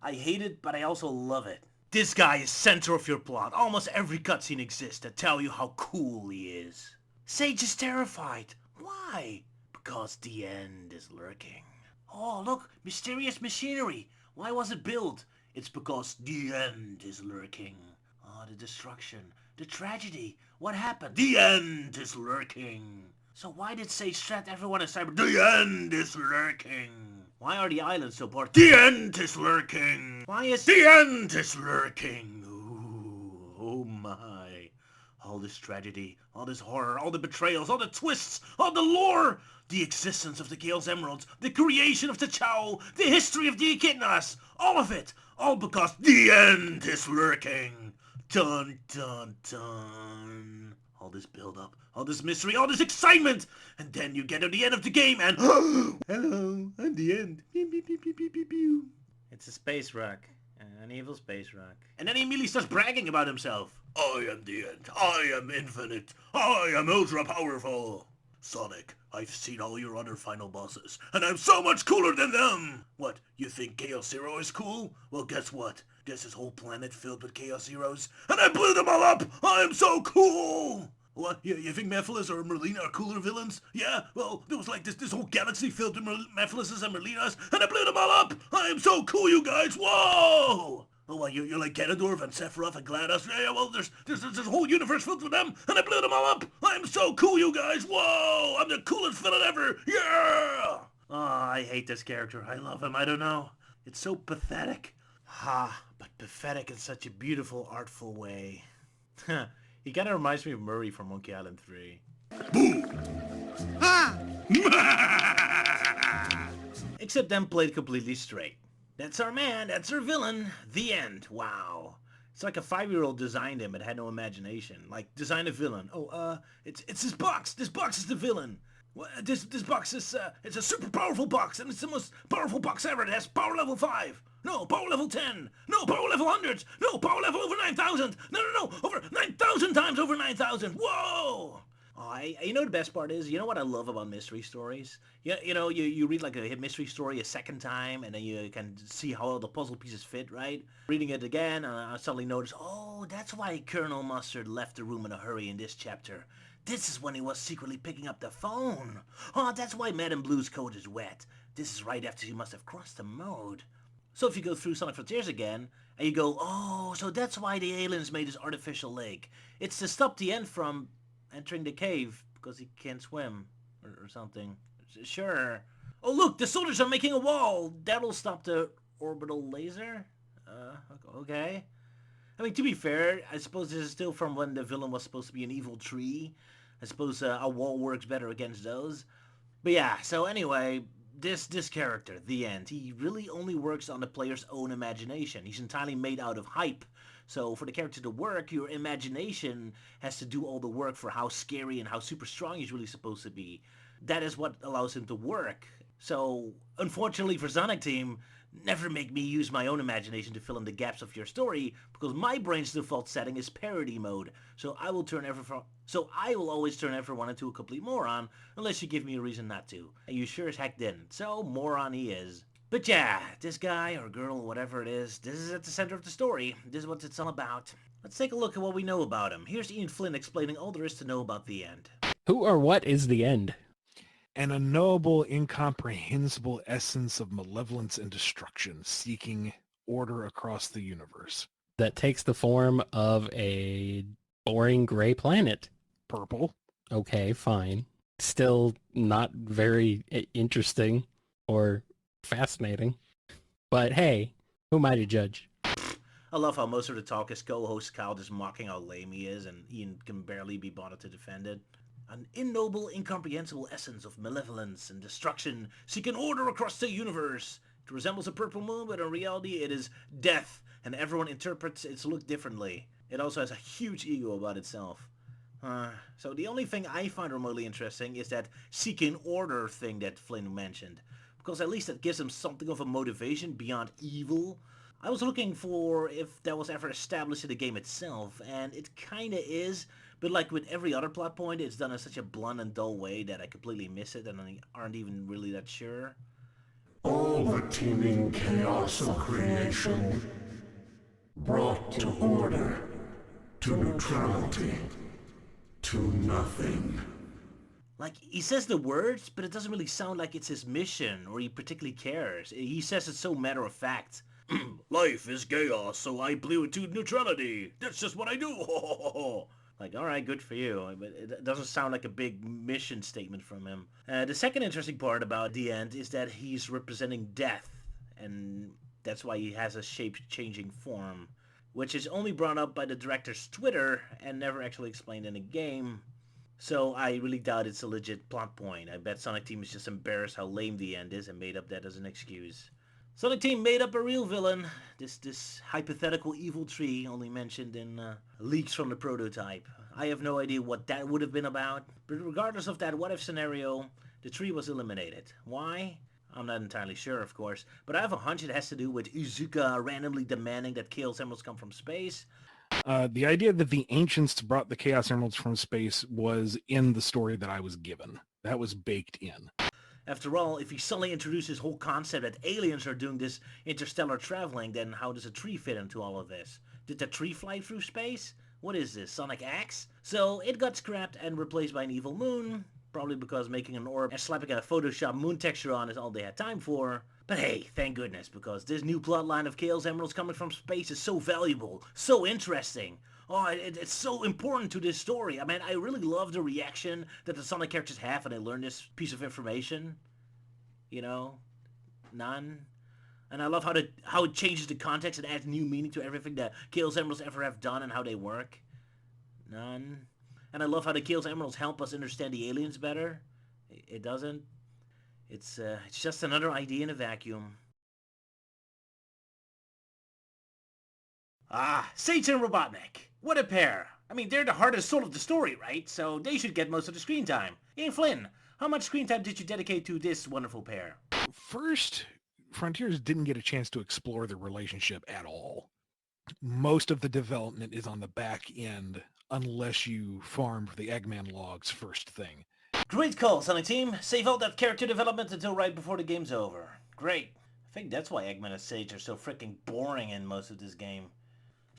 I hate it, but I also love it. This guy is center of your plot. Almost every cutscene exists to tell you how cool he is. Sage is terrified. Why? Because the end is lurking. Oh, look, mysterious machinery. Why was it built? It's because the end is lurking. Oh, the destruction, the tragedy. What happened? The end is lurking. So why did Sage threat everyone in Cyber? The end is lurking. Why are the islands so bored? The end is lurking. Why is the end is lurking? Ooh, oh my. All this tragedy, all this horror, all the betrayals, all the twists, all the lore, the existence of the Gale's Emeralds, the creation of the Chow, the history of the Echidnas, all of it, all because the end is lurking. Dun dun dun. All this build-up, all this mystery, all this excitement, and then you get to the end of the game and hello, I'm the end. Pew, pew, pew, pew, pew, pew, pew. It's a space rock, an evil space rock. And then he immediately starts bragging about himself. I am the end. I am infinite. I am ultra powerful. Sonic, I've seen all your other final bosses, and I'm so much cooler than them! What, you think Chaos Zero is cool? Well, guess what? There's this whole planet filled with Chaos Zeros, and I blew them all up! I'm so cool! What, you think Mephiles or Merlina are cooler villains? Yeah, well, there was like this whole galaxy filled with Mephilises and Merlinas, and I blew them all up! I am so cool, you guys! Whoa! Oh, well, you're like Ganondorf and Sephiroth and GLaDOS. Yeah, well, there's this whole universe filled with them, and I blew them all up! I'm so cool, you guys! Whoa! I'm the coolest villain ever! Yeah! Oh, I hate this character. I love him. I don't know. It's so pathetic. But pathetic in such a beautiful, artful way. He kind of reminds me of Murray from Monkey Island 3. Except then played completely straight. That's our man, that's our villain, the end. Wow. It's like a 5-year-old designed him but had no imagination. Like, design a villain. Oh, it's this box. This box is the villain. This box is, it's a super powerful box, and it's the most powerful box ever. It has power level 5. No, power level 10. No, power level 100. No, power level over 9,000. No, over 9,000 times over 9,000. Whoa! Oh, you know the best part is, you know what I love about mystery stories? You know, you read like a mystery story a second time, and then you can see how all the puzzle pieces fit, right? Reading it again, I suddenly notice, oh, that's why Colonel Mustard left the room in a hurry in this chapter. This is when he was secretly picking up the phone. Oh, that's why Madame Blue's coat is wet. This is right after she must have crossed the moat. So if you go through Sonic Frontiers again, and you go, oh, so that's why the aliens made this artificial lake. It's to stop the end from entering the cave, because he can't swim, or something. Sure. Oh, look, the soldiers are making a wall. That'll stop the orbital laser? Okay. I mean, to be fair, I suppose this is still from when the villain was supposed to be an evil tree. I suppose a wall works better against those. But yeah, so anyway, This character, the End, he really only works on the player's own imagination. He's entirely made out of hype. So for the character to work, your imagination has to do all the work for how scary and how super strong he's really supposed to be. That is what allows him to work. So, unfortunately for Sonic Team, never make me use my own imagination to fill in the gaps of your story, because my brain's default setting is parody mode. So I will always turn everyone into a complete moron, unless you give me a reason not to. And you sure as heck didn't. So, moron he is. But yeah, this guy or girl, whatever it is, this is at the center of the story. This is what it's all about. Let's take a look at what we know about him. Here's Ian Flynn explaining all there is to know about the End. Who or what is the End? An unknowable, incomprehensible essence of malevolence and destruction, seeking order across the universe. That takes the form of a boring gray planet. Purple. Okay, fine. Still not very interesting or fascinating. But hey, who am I to judge? I love how most of the talk his co-host Kyle just mocking how lame he is, and Ian can barely be bothered to defend it. An ignoble, incomprehensible essence of malevolence and destruction, seeking order across the universe. It resembles a purple moon, but in reality it is death, and everyone interprets its look differently. It also has a huge ego about itself. So the only thing I find remotely interesting is that seeking order thing that Flynn mentioned, because at least that gives him something of a motivation beyond evil. I was looking for if that was ever established in the game itself, and it kinda is, but like with every other plot point, it's done in such a blunt and dull way that I completely miss it and I aren't even really that sure. All the teeming chaos of creation, brought to order, to neutrality, to nothing. Like, he says the words, but it doesn't really sound like it's his mission, or he particularly cares. He says it so matter-of-fact. Life is chaos, so I blew it to neutrality. That's just what I do. Like, alright, good for you. But it doesn't sound like a big mission statement from him. The second interesting part about the End is that he's representing death. And that's why he has a shape-changing form. Which is only brought up by the director's Twitter and never actually explained in the game. So I really doubt it's a legit plot point. I bet Sonic Team is just embarrassed how lame the End is and made up that as an excuse. Sonic Team made up a real villain. This hypothetical evil tree only mentioned in leaks from the prototype. I have no idea what that would have been about, but regardless of that what-if scenario, the tree was eliminated. Why? I'm not entirely sure, of course, but I have a hunch it has to do with Izuka randomly demanding that Chaos Emeralds come from space. The idea that the Ancients brought the Chaos Emeralds from space was in the story that I was given. That was baked in. After all, if he suddenly introduced his whole concept that aliens are doing this interstellar traveling, then how does a tree fit into all of this? Did the tree fly through space? What is this, Sonic Axe? So it got scrapped and replaced by an evil moon, probably because making an orb and slapping a Photoshop moon texture on is all they had time for. But hey, thank goodness, because this new plotline of Chaos Emeralds coming from space is so valuable, so interesting. Oh, it's so important to this story. I mean, I really love the reaction that the Sonic characters have when they learn this piece of information. You know? None. And I love how it changes the context and adds new meaning to everything that Chaos Emeralds ever have done and how they work. None. And I love how the Chaos Emeralds help us understand the aliens better. It doesn't. It's just another idea in a vacuum. Ah, Sage and Robotnik. What a pair. I mean, they're the heart and soul of the story, right? So they should get most of the screen time. Ian Flynn, how much screen time did you dedicate to this wonderful pair? First, Frontiers didn't get a chance to explore the relationship at all. Most of the development is on the back end, unless you farm for the Eggman logs first thing. Great call, Sonic Team. Save all that character development until right before the game's over. Great. I think that's why Eggman and Sage are so freaking boring in most of this game.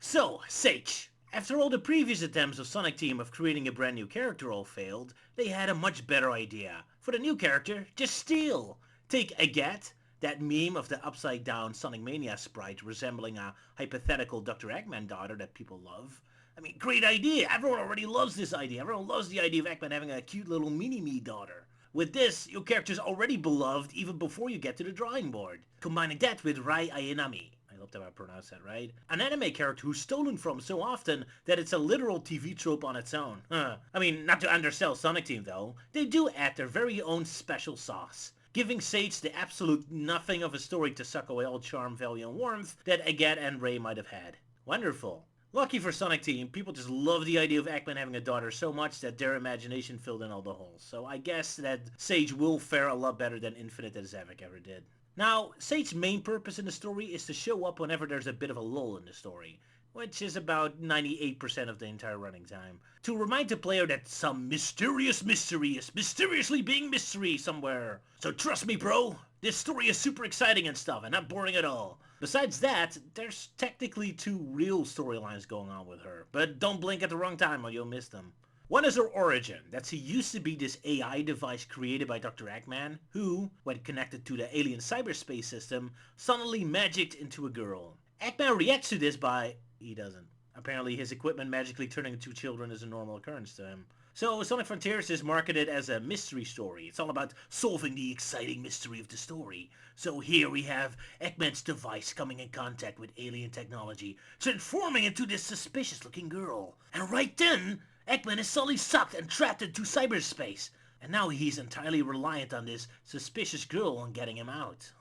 So, Sage. After all the previous attempts of Sonic Team of creating a brand new character all failed, they had a much better idea. For the new character, just steal. Take Agathe, that meme of the upside-down Sonic Mania sprite resembling a hypothetical Dr. Eggman daughter that people love. I mean, great idea. Everyone already loves this idea. Everyone loves the idea of Eggman having a cute little mini-me daughter. With this, your character's already beloved even before you get to the drawing board. Combining that with Rai Ayanami. I hope that I pronounced that right. An anime character who's stolen from so often that it's a literal TV trope on its own. I mean, not to undersell Sonic Team though. They do add their very own special sauce. giving Sage the absolute nothing of a story to suck away all charm, value, and warmth that Agatha and Ray might have had. Wonderful. Lucky for Sonic Team, people just love the idea of Eggman having a daughter so much that their imagination filled in all the holes. So I guess that Sage will fare a lot better than Infinite and Zavik ever did. Now, Sage's main purpose in the story is to show up whenever there's a bit of a lull in the story, which is about 98% of the entire running time, to remind the player that some mysterious mystery is mysteriously being mystery somewhere. So trust me, bro, this story is super exciting and stuff, and not boring at all. Besides that, there's technically 2 real storylines going on with her, but don't blink at the wrong time or you'll miss them. One is her origin, that she used to be this AI device created by Dr. Eggman, who, when connected to the alien cyberspace system, suddenly magicked into a girl. Eggman reacts to this by... he doesn't. Apparently his equipment magically turning into children is a normal occurrence to him. So Sonic Frontiers is marketed as a mystery story. It's all about solving the exciting mystery of the story. So here we have Eggman's device coming in contact with alien technology, transforming into this suspicious looking girl. And right then, Eggman is suddenly sucked and trapped into cyberspace. And now he's entirely reliant on this suspicious girl on getting him out.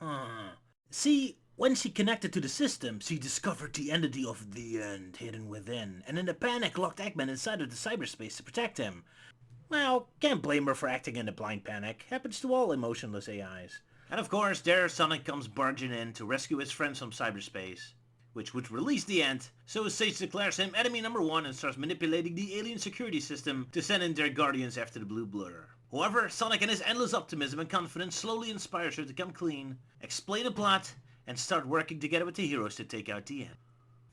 See, when she connected to the system, she discovered the entity of the End hidden within, and in a panic locked Eggman inside of the cyberspace to protect him. Well, can't blame her for acting in a blind panic. Happens to all emotionless AIs. And of course, there Sonic comes barging in to rescue his friends from cyberspace, which would release the End, so Sage declares him enemy number 1 and starts manipulating the alien security system to send in their guardians after the blue blur. However, Sonic and his endless optimism and confidence slowly inspires her to come clean, explain the plot, and start working together with the heroes to take out the End.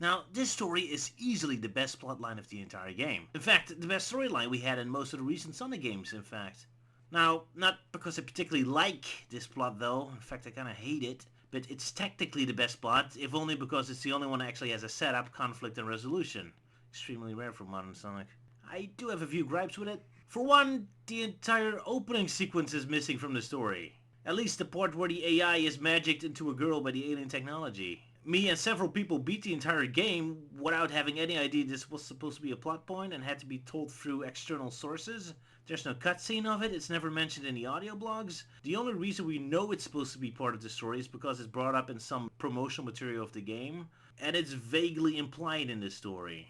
Now, this story is easily the best plotline of the entire game. In fact, the best storyline we had in most of the recent Sonic games, in fact. Now, not because I particularly like this plot though, in fact I kinda hate it, but it's technically the best plot, if only because it's the only one that actually has a setup, conflict, and resolution. Extremely rare for modern Sonic. I do have a few gripes with it. For one, the entire opening sequence is missing from the story. At least the part where the AI is magicked into a girl by the alien technology. Me and several people beat the entire game without having any idea this was supposed to be a plot point and had to be told through external sources. There's no cutscene of it, it's never mentioned in the audio blogs. The only reason we know it's supposed to be part of the story is because it's brought up in some promotional material of the game, and it's vaguely implied in the story.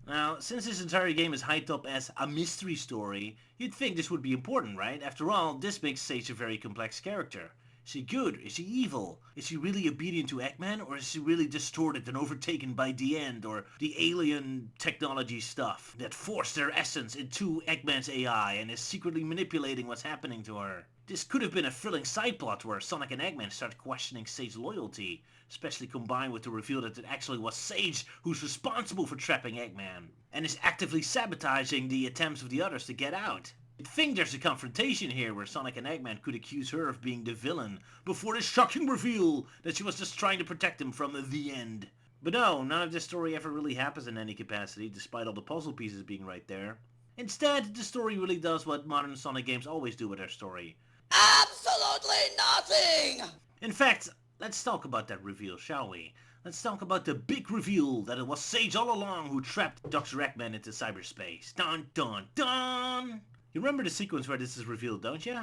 Now, since this entire game is hyped up as a mystery story, you'd think this would be important, right? After all, this makes Sage a very complex character. Is she good? Is she evil? Is she really obedient to Eggman? Or is she really distorted and overtaken by the End or the alien technology stuff that forced their essence into Eggman's AI and is secretly manipulating what's happening to her? This could have been a thrilling side plot where Sonic and Eggman start questioning Sage's loyalty, especially combined with the reveal that it actually was Sage who's responsible for trapping Eggman, and is actively sabotaging the attempts of the others to get out. I think there's a confrontation here where Sonic and Eggman could accuse her of being the villain, before the shocking reveal that she was just trying to protect him from the End. But no, none of this story ever really happens in any capacity, despite all the puzzle pieces being right there. Instead, the story really does what modern Sonic games always do with their story. Absolutely nothing! In fact, let's talk about that reveal, shall we? Let's talk about the big reveal that it was Sage all along who trapped Dr. Eggman into cyberspace. Dun dun dun! You remember the sequence where this is revealed, don't you?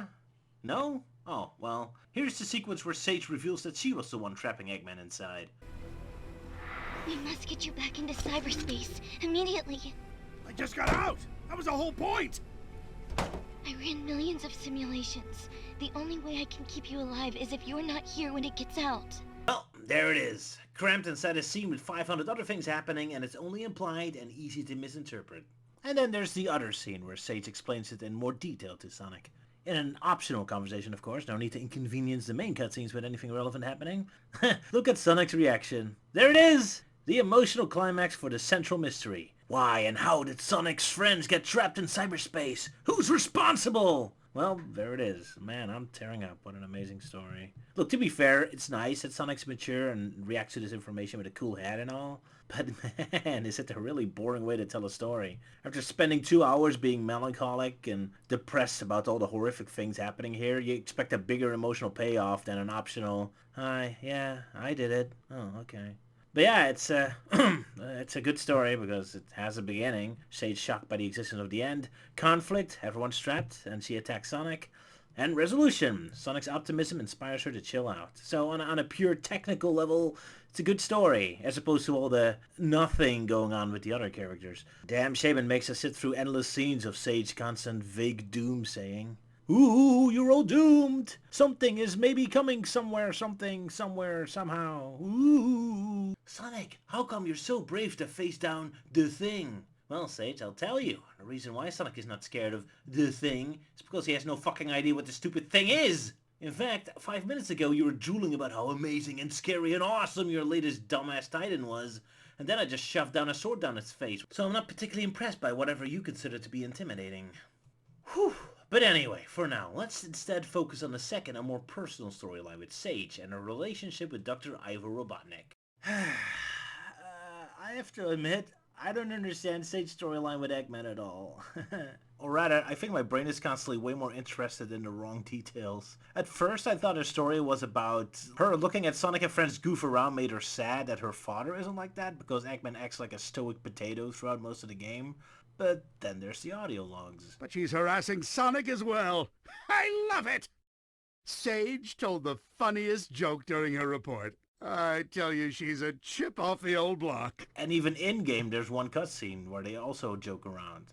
No? Oh, well, here's the sequence where Sage reveals that she was the one trapping Eggman inside. We must get you back into cyberspace, immediately. I just got out! That was the whole point! I ran millions of simulations. The only way I can keep you alive is if you're not here when it gets out. Well, there it is. Cramped inside a scene with 500 other things happening, and it's only implied and easy to misinterpret. And then there's the other scene where Sage explains it in more detail to Sonic. In an optional conversation, of course, no need to inconvenience the main cutscenes with anything relevant happening. Look at Sonic's reaction. There it is! The emotional climax for the central mystery. Why and how did Sonic's friends get trapped in cyberspace? Who's responsible? Well, there it is. Man, I'm tearing up. What an amazing story. Look, to be fair, it's nice that Sonic's mature and reacts to this information with a cool hat and all. But man, is it a really boring way to tell a story. After spending 2 hours being melancholic and depressed about all the horrific things happening here, you expect a bigger emotional payoff than an optional, "Hi, yeah, I did it. Oh, okay." But yeah, it's a good story because it has a beginning. Sage shocked by the existence of the End. Conflict, everyone's trapped, and she attacks Sonic. And resolution. Sonic's optimism inspires her to chill out. So on a pure technical level, it's a good story, as opposed to all the nothing going on with the other characters. Damn Shaman makes us sit through endless scenes of Sage constant vague doom saying, "Ooh, you're all doomed! Something is maybe coming somewhere, something, somewhere, somehow. Ooh. Sonic, how come you're so brave to face down the thing?" Well, Sage, I'll tell you. The reason why Sonic is not scared of the thing is because he has no fucking idea what the stupid thing is. In fact, 5 minutes ago you were drooling about how amazing and scary and awesome your latest dumbass Titan was, and then I just shoved down a sword down its face, so I'm not particularly impressed by whatever you consider to be intimidating. Whew. But anyway, for now, let's instead focus on the second and more personal storyline with Sage and her relationship with Dr. Ivo Robotnik. I have to admit, I don't understand Sage's storyline with Eggman at all. Or rather, I think my brain is constantly way more interested in the wrong details. At first, I thought her story was about her looking at Sonic and friends goof around made her sad that her father isn't like that because Eggman acts like a stoic potato throughout most of the game. But then there's the audio logs. But she's harassing Sonic as well. I love it! Sage told the funniest joke during her report. I tell you, she's a chip off the old block. And even in-game, there's one cutscene where they also joke around.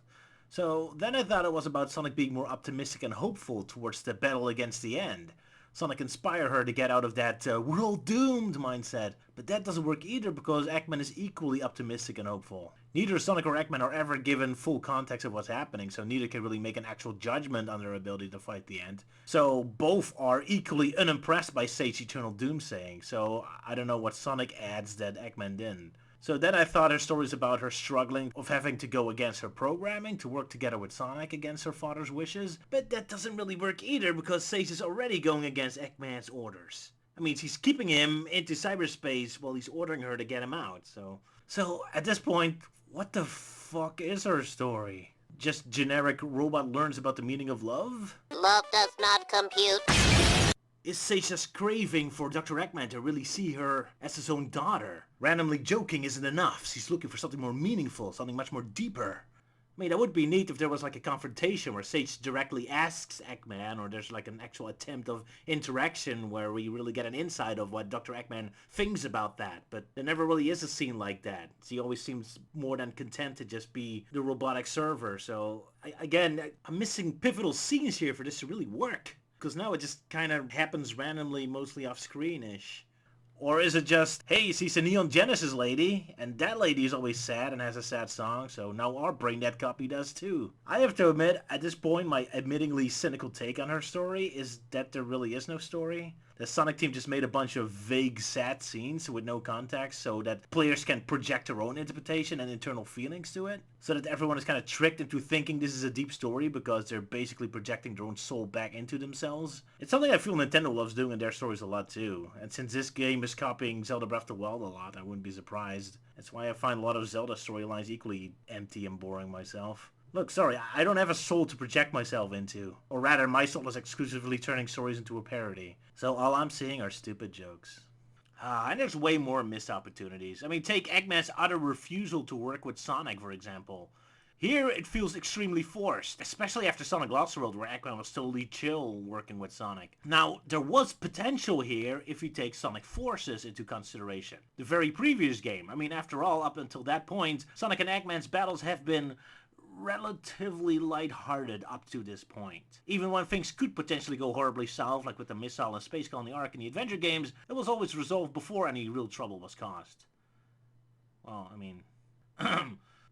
So then I thought it was about Sonic being more optimistic and hopeful towards the battle against the end. Sonic inspired her to get out of that we're all doomed mindset. But that doesn't work either because Eggman is equally optimistic and hopeful. Neither Sonic or Eggman are ever given full context of what's happening, so neither can really make an actual judgment on their ability to fight the end. So both are equally unimpressed by Sage's eternal doomsaying, so I don't know what Sonic adds that Eggman didn't. So then I thought her story is about her struggling of having to go against her programming to work together with Sonic against her father's wishes, but that doesn't really work either because Sage is already going against Eggman's orders. I mean, she's keeping him into cyberspace while he's ordering her to get him out, So at this point, what the fuck is her story? Just generic robot learns about the meaning of love? Love does not compute. Is Sage just craving for Dr. Eggman to really see her as his own daughter? Randomly joking isn't enough. She's looking for something more meaningful, something much more deeper. I mean, that would be neat if there was like a confrontation where Sage directly asks Eggman, or there's like an actual attempt of interaction where we really get an insight of what Dr. Eggman thinks about that. But there never really is a scene like that. She always seems more than content to just be the robotic server. So, I'm missing pivotal scenes here for this to really work. Because now it just kind of happens randomly, mostly off-screen-ish. Or is it just, hey, she's a Neon Genesis lady, and that lady is always sad and has a sad song, so now our brain-dead copy does too. I have to admit, at this point, my admittingly cynical take on her story is that there really is no story. The Sonic team just made a bunch of vague, sad scenes with no context so that players can project their own interpretation and internal feelings to it. So that everyone is kind of tricked into thinking this is a deep story because they're basically projecting their own soul back into themselves. It's something I feel Nintendo loves doing in their stories a lot too. And since this game is copying Zelda Breath of the Wild a lot, I wouldn't be surprised. That's why I find a lot of Zelda storylines equally empty and boring myself. Look, sorry, I don't have a soul to project myself into. Or rather, my soul is exclusively turning stories into a parody. So all I'm seeing are stupid jokes. And there's way more missed opportunities. I mean, take Eggman's utter refusal to work with Sonic, for example. Here, it feels extremely forced, especially after Sonic Lost World, where Eggman was totally chill working with Sonic. Now, there was potential here if you take Sonic Forces into consideration. The very previous game. I mean, after all, up until that point, Sonic and Eggman's battles have been relatively lighthearted up to this point. Even when things could potentially go horribly south, like with the missile and space colony arc in the adventure games, it was always resolved before any real trouble was caused. Well, I mean...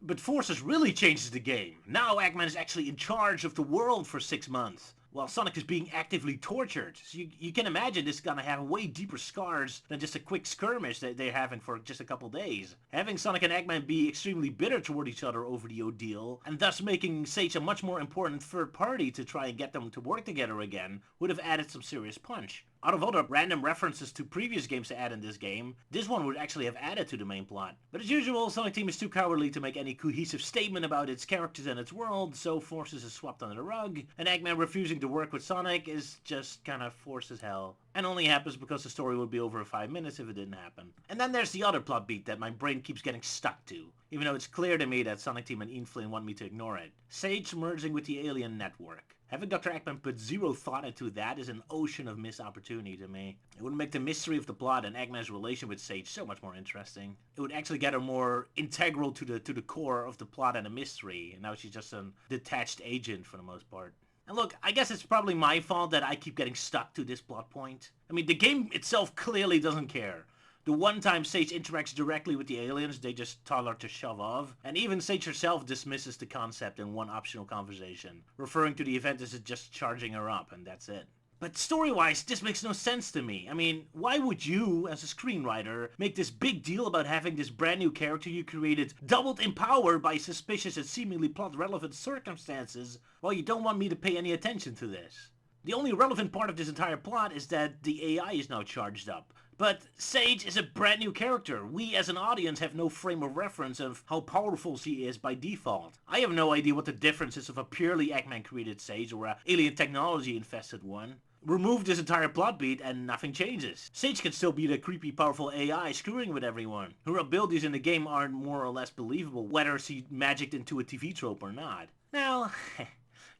But Forces really changes the game. Now Eggman is actually in charge of the world for 6 months, while Sonic is being actively tortured. So you can imagine this is gonna have way deeper scars than just a quick skirmish that they're having for just a couple days. Having Sonic and Eggman be extremely bitter toward each other over the ordeal, and thus making Sage a much more important third party to try and get them to work together again, would have added some serious punch. Out of all the random references to previous games to add in this game, this one would actually have added to the main plot. But as usual, Sonic Team is too cowardly to make any cohesive statement about its characters and its world, so Forces is swept under the rug, and Eggman refusing to work with Sonic is just kinda forced as hell. And only happens because the story would be over in 5 minutes if it didn't happen. And then there's the other plot beat that my brain keeps getting stuck to, even though it's clear to me that Sonic Team and Ian Flynn want me to ignore it. Sage merging with the alien network. Having Dr. Eggman put zero thought into that is an ocean of missed opportunity to me. It would make the mystery of the plot and Eggman's relation with Sage so much more interesting. It would actually get her more integral to the core of the plot and the mystery, and now she's just a detached agent for the most part. And look, I guess it's probably my fault that I keep getting stuck to this plot point. I mean, the game itself clearly doesn't care. The one time Sage interacts directly with the aliens, they just tell her to shove off. And even Sage herself dismisses the concept in one optional conversation, referring to the event as just charging her up, and that's it. But story-wise, this makes no sense to me. I mean, why would you, as a screenwriter, make this big deal about having this brand new character you created doubled in power by suspicious and seemingly plot-relevant circumstances, while you don't want me to pay any attention to this? The only relevant part of this entire plot is that the AI is now charged up. But Sage is a brand new character. We as an audience have no frame of reference of how powerful she is by default. I have no idea what the difference is of a purely Eggman-created Sage or a alien technology-infested one. Remove this entire plot beat and nothing changes. Sage can still be the creepy powerful AI screwing with everyone. Her abilities in the game aren't more or less believable, whether she magicked into a TV trope or not. Now,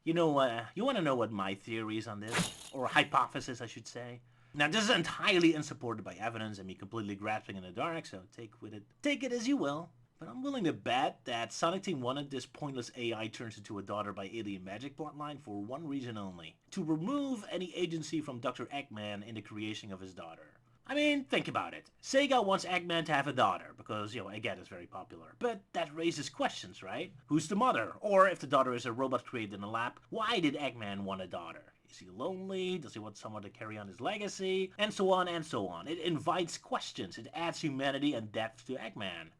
you want to know what my theory is on this? Or hypothesis, I should say. Now, this is entirely unsupported by evidence and me completely grasping in the dark, so take it as you will. But I'm willing to bet that Sonic Team wanted this pointless AI turns into a daughter by alien magic plotline for one reason only. To remove any agency from Dr. Eggman in the creation of his daughter. I mean, think about it. Sega wants Eggman to have a daughter, because, again, it's very popular. But that raises questions, right? Who's the mother? Or if the daughter is a robot created in a lab, why did Eggman want a daughter? Is he lonely? Does he want someone to carry on his legacy? And so on and so on. It invites questions. It adds humanity and depth to Eggman.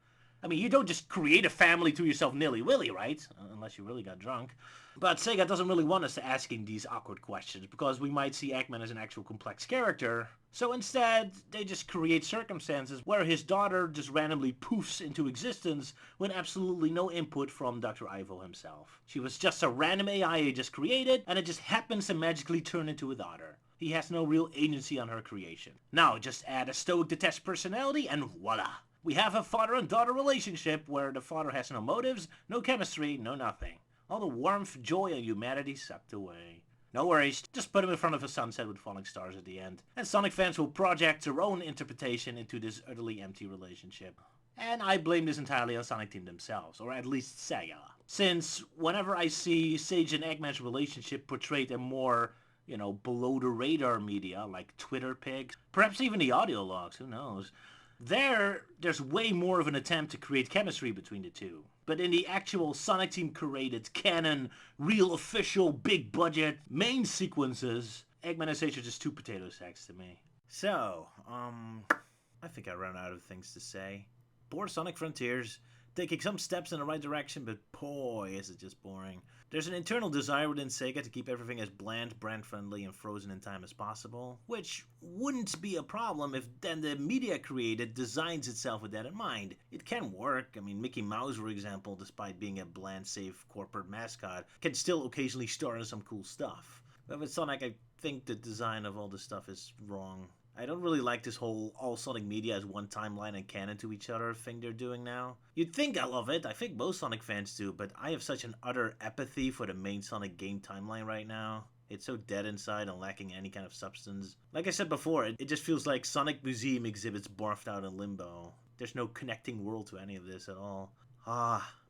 I mean, you don't just create a family to yourself nilly-willy, right? Unless you really got drunk. But Sega doesn't really want us asking these awkward questions, because we might see Eggman as an actual complex character. So instead, they just create circumstances where his daughter just randomly poofs into existence with absolutely no input from Dr. Ivo himself. She was just a random AI he just created, and it just happens to magically turn into a daughter. He has no real agency on her creation. Now, just add a stoic detached personality, and voila! We have a father and daughter relationship where the father has no motives, no chemistry, no nothing. All the warmth, joy, and humanity sucked away. No worries, just put him in front of a sunset with falling stars at the end, and Sonic fans will project their own interpretation into this utterly empty relationship. And I blame this entirely on Sonic Team themselves, or at least Sega. Since whenever I see Sage and Eggman's relationship portrayed in more, below-the-radar media, like Twitter pics, perhaps even the audio logs, who knows, there's way more of an attempt to create chemistry between the two. But in the actual Sonic Team created canon, real official, big budget, main sequences, Eggman and Sage are just two potato sacks to me. So, I think I ran out of things to say. Poor Sonic Frontiers, taking some steps in the right direction, but boy, is it just boring. There's an internal desire within Sega to keep everything as bland, brand-friendly, and frozen in time as possible, which wouldn't be a problem if then the media created designs itself with that in mind. It can work. I mean, Mickey Mouse, for example, despite being a bland, safe corporate mascot, can still occasionally star in some cool stuff. But with Sonic, I think the design of all this stuff is wrong. I don't really like this whole all Sonic media as one timeline and canon to each other thing they're doing now. You'd think I love it, I think most Sonic fans do, but I have such an utter apathy for the main Sonic game timeline right now. It's so dead inside and lacking any kind of substance. Like I said before, it just feels like Sonic Museum exhibits barfed out in limbo. There's no connecting world to any of this at all.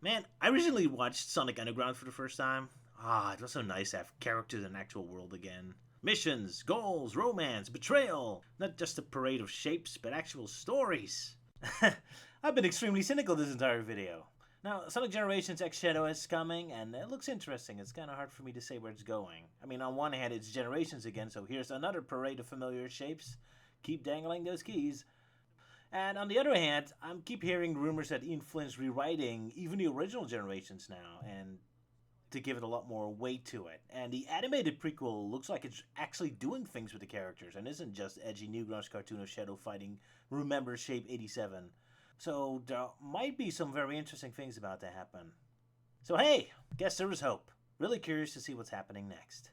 Man, I recently watched Sonic Underground for the first time. It was so nice to have characters in an actual world again. Missions, goals, romance, betrayal. Not just a parade of shapes, but actual stories. I've been extremely cynical this entire video. Now, Sonic Generations X Shadow is coming, and it looks interesting. It's kind of hard for me to say where it's going. I mean, on one hand, it's Generations again, so here's another parade of familiar shapes. Keep dangling those keys. And on the other hand, I keep hearing rumors that Ian Flynn's rewriting even the original Generations now, and to give it a lot more weight to it. And the animated prequel looks like it's actually doing things with the characters and isn't just edgy Newgrounds cartoon of Shadow fighting Remember Shape 87. So there might be some very interesting things about to happen. So hey, guess there is hope. Really curious to see what's happening next.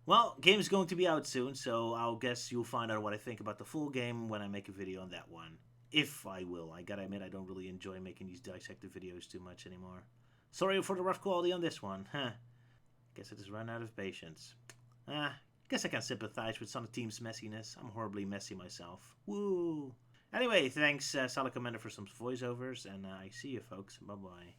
Well, game's going to be out soon, so I'll guess you'll find out what I think about the full game when I make a video on that one. If I will. I gotta admit, I don't really enjoy making these dissected videos too much anymore. Sorry for the rough quality on this one, huh? Guess I just run out of patience. Guess I can sympathize with Sonic Team's messiness. I'm horribly messy myself. Woo! Anyway, thanks, Solid Commander, for some voiceovers, and I see you folks. Bye-bye.